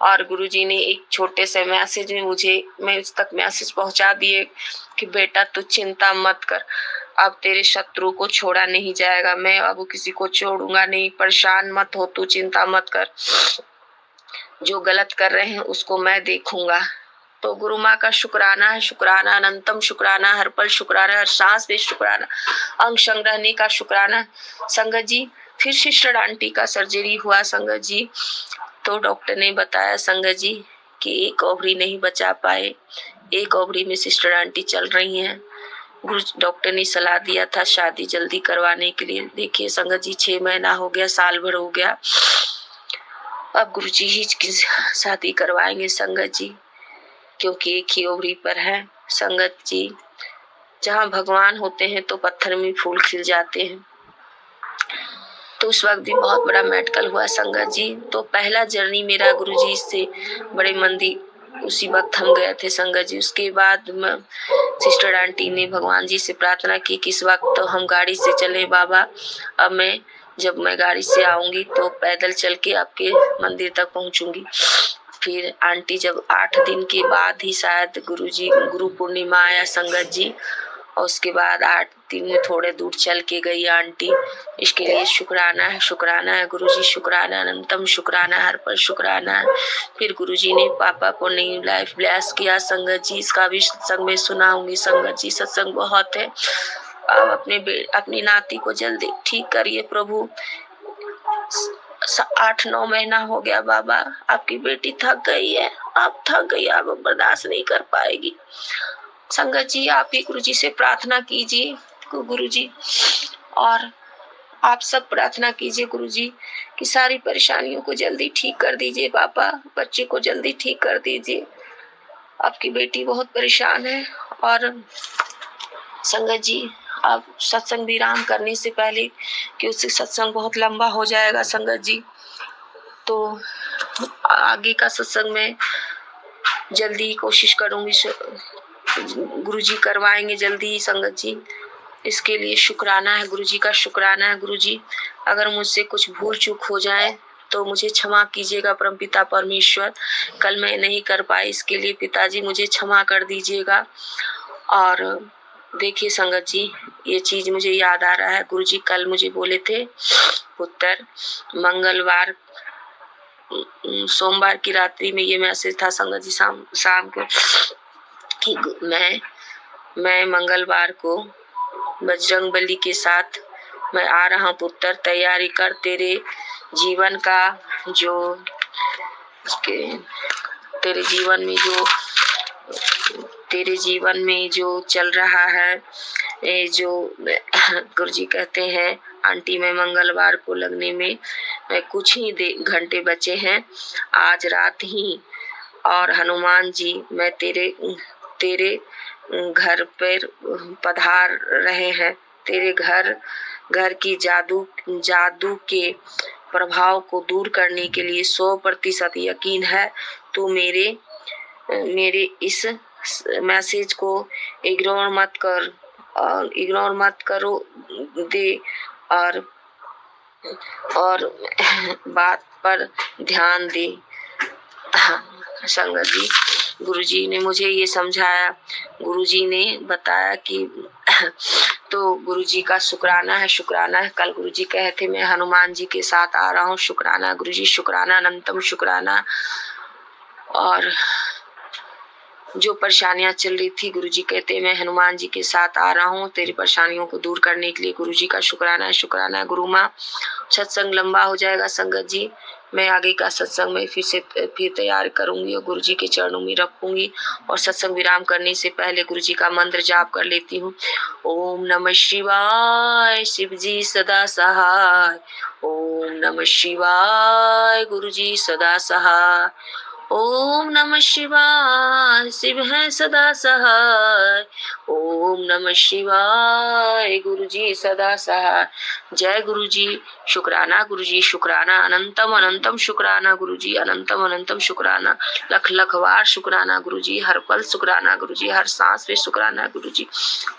और गुरुजी ने एक छोटे से मैसेज में मैं उस तक मैसेज पहुंचा दिए कि बेटा तू चिंता मत कर, अब तेरे शत्रु को छोड़ा नहीं जाएगा, मैं अब किसी को छोड़ूंगा नहीं, परेशान मत हो, तू चिंता मत कर, जो गलत कर रहे हैं उसको मैं देखूंगा। तो गुरु माँ का शुक्राना है, शुक्राना अनंतम शुक्राना, हर पल शुक्राना, हर सांस पे शुक्राना, अंग संग्रहणी का शुक्राना। संगत जी फिर सिस्टर आंटी का सर्जरी हुआ संगत जी, तो डॉक्टर ने बताया संगत जी कि एक ओवरी नहीं बचा पाए, एक ओवरी में सिस्टर आंटी चल रही हैं। डॉक्टर ने सलाह दिया था शादी जल्दी करवाने के लिए। देखिए संगत जी 6 महीना हो गया, साल भर हो गया, अब गुरुजी ही की शादी करवाएंगे संगत जी, क्योंकि एक ही ओवरी पर है संगत जी। जहाँ भगवान होते हैं तो पत्थर में फूल खिल जाते हैं। तो उस वक्त भी बहुत बड़ा मेडिकल हुआ संगत जी। तो पहला जर्नी मेरा गुरुजी से बड़े मंदिर उसी वक्त हम गए थे संगत जी। उसके बाद सिस्टर आंटी ने भगवान जी से प्रार्थना की कि इस वक्त तो हम गाड़ी से चले बाबा, अब जब मैं गाड़ी से आऊंगी तो पैदल चल के आपके मंदिर तक पहुंचूंगी। फिर आंटी जब 8 दिन के बाद ही शायद गुरु पूर्णिमा आया संगत जी, और उसके बाद 8 दिन में थोड़े दूर चल के गई आंटी। इसके लिए शुक्राना है गुरुजी, शुक्राना अनंतम शुक्राना, हर पल शुक्राना है। फिर गुरुजी ने पापा को नई लाइफ ब्लेस किया संगत जी, इसका भी सत्संग में सुनाऊंगी संगत जी, सत्संग बहुत है। अब अपनी नाती को जल्दी ठीक करिए प्रभु। 8-9 महीना हो गया बाबा, आपकी बेटी थक गई है, आप थक गई, आप बर्दाश्त नहीं कर पाएगी। संगत जी आप ही गुरुजी से प्रार्थना कीजिए गुरुजी, और आप सब प्रार्थना कीजिए गुरुजी कि सारी परेशानियों को जल्दी ठीक कर दीजिए बाबा, बच्चे को जल्दी ठीक कर दीजिए, आपकी बेटी बहुत परेशान है। और संगत जी आप सत्संग विराम करने से पहले, कि उससे सत्संग बहुत लंबा हो जाएगा संगत जी, तो आगे का सत्संग में जल्दी कोशिश करूंगी, गुरुजी करवाएंगे जल्दी संगत जी। इसके लिए शुक्राना है गुरुजी का, शुक्राना है गुरुजी। अगर मुझसे कुछ भूल चूक हो जाए तो मुझे क्षमा कीजिएगा परमपिता परमेश्वर, कल मैं नहीं कर पाई, इसके लिए पिताजी मुझे क्षमा कर दीजिएगा। और देखिए संगत जी ये चीज मुझे याद आ रहा है, गुरुजी कल मुझे बोले थे पुत्र, मंगलवार सोमवार की रात्रि में ये मैसेज था संगत जी शाम को कि मैं मंगलवार को बजरंगबली के साथ मैं आ रहा हूँ पुत्र, तैयारी कर, तेरे जीवन का जो तेरे जीवन में जो चल रहा है, जो गुरुजी कहते हैं आंटी में मंगलवार को लगने में कुछ ही घंटे बचे हैं, आज रात ही, और हनुमान जी मैं तेरे घर पर पधार रहे हैं, तेरे घर की जादू के प्रभाव को दूर करने के लिए 100% यकीन है। तो मेरे इस मैसेज को इग्नोर मत करो दे, और बात पर ध्यान दे संगत जी। गुरुजी ने मुझे ये समझाया, गुरुजी ने बताया कि तो गुरुजी का शुक्राना है, शुक्राना है। कल गुरुजी कहे थे मैं हनुमान जी के साथ आ रहा हूँ, शुक्राना गुरुजी, शुक्राना अनंतम शुक्राना। और जो परेशानियां चल रही थी गुरुजी कहते मैं हनुमान जी के साथ आ रहा हूँ तेरी परेशानियों को दूर करने के लिए, गुरुजी का शुक्राना है, शुक्राना है। गुरु माँ सत्संग लंबा हो जाएगा संगत जी, मैं आगे का सत्संग में फिर तैयार करूंगी और गुरुजी के चरणों में रखूंगी। और सत्संग विराम करने से पहले गुरुजी का मंत्र जाप कर लेती हूँ। ओम नमः शिवाय, शिव जी सदा सहाय, ओम नमः शिवाय, गुरुजी सदा सहाय, ओम नमः शिवाय, शिव है सदा सहाय, ओम नमः शिवाय। गुरु जी सदा सहाय। जय गुरु जी, शुक्राना गुरु जी, शुक्राना अनंतम अनंतम शुक्राना गुरु जी, अनंतम अनंतम शुक्राना, लख लख बार शुक्राना गुरु जी, हर पल शुक्राना गुरु जी, हर सांस पे शुक्राना गुरु जी।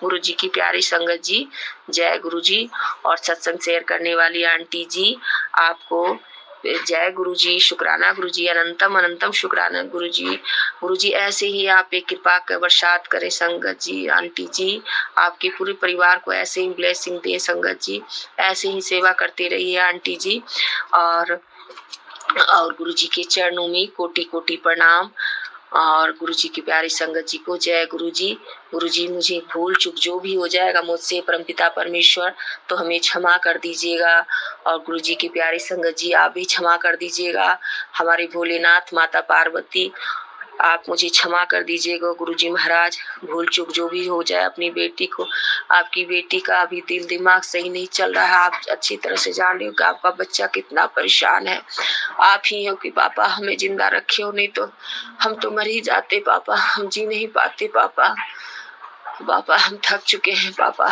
गुरु जी की प्यारी संगत जी, जय गुरु जी। और सत्संग शेयर करने वाली आंटी जी, आपको जय गुरु जी, शुक्राना गुरु जी, अनंतम अनंतम शुक्राना गुरु जी। गुरु जी ऐसे ही आप पे कृपा का बरसात करें संगत जी, आंटी जी आपके पूरे परिवार को ऐसे ही ब्लेसिंग दे संगत जी, ऐसे ही सेवा करते रहिए आंटी जी। और गुरु जी के चरणों में कोटि कोटि प्रणाम। और गुरु जी की प्यारी संगत जी को जय गुरु जी। गुरु जी मुझे भूल चूक जो भी हो जाएगा मुझसे परमपिता परमेश्वर तो हमें क्षमा कर दीजिएगा। और गुरु जी की प्यारी संगत जी आप भी क्षमा कर दीजिएगा। हमारे भोलेनाथ माता पार्वती आप मुझे क्षमा कर दीजिएगा गुरु जी महाराज, भूल चूक जो भी हो जाए अपनी बेटी को। आपकी बेटी का अभी दिल दिमाग सही नहीं चल रहा है, आप अच्छी तरह से जान रहे हो कि आपका बच्चा कितना परेशान है। आप ही हो कि पापा हमें जिंदा रखे हो, नहीं तो हम तो मर ही जाते पापा, हम जी नहीं पाते पापा। पापा हम थक चुके हैं पापा,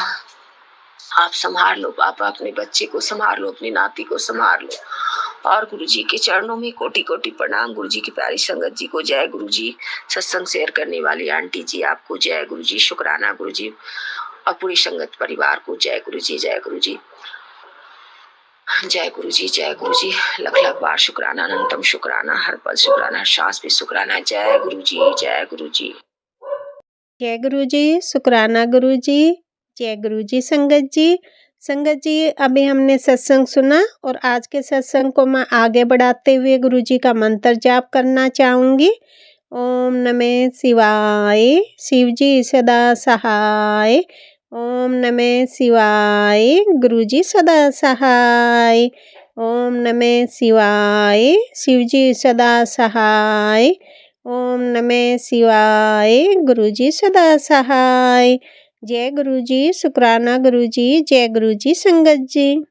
आप संभाल लो पापा, अपने बच्चे को संभाल लो, अपनी नाती को संभाल लो। और गुरु जी के चरणों में कोटि कोटि प्रणाम। गुरु जी की प्यारी संगत जी को जय गुरु जी। सत्संग शेयर करने वाली आंटी जी आपको जय गुरु जी, शुक्राना गुरु जी। और पूरी संगत परिवार को जय गुरु जी, जय गुरु जी, जय गुरु जी, जय गुरु जी। लख लख बार शुक्राना, अनंतम शुक्राना, हर पल शुक्राना, हर सांस पे शुक्राना। जय गुरु जी, जय गुरु जी,
जय गुरु जी, शुक्राना गुरु जी, जय गुरु जी। संगत जी, संगत जी अभी हमने सत्संग सुना और आज के सत्संग को मैं आगे बढ़ाते हुए गुरु जी का मंत्र जाप करना चाहूँगी। ओम नमः शिवाय, शिव जी सदा सहाय। ओम नमः शिवाय, गुरु जी सदा सहाय। ओम नमः शिवाय, शिव जी सदा सहाय। ओम नमः शिवाय, गुरु जी सदा सहाय। जय गुरु जी, शुक्राना गुरु जी, जय गुरु जी संगत जी।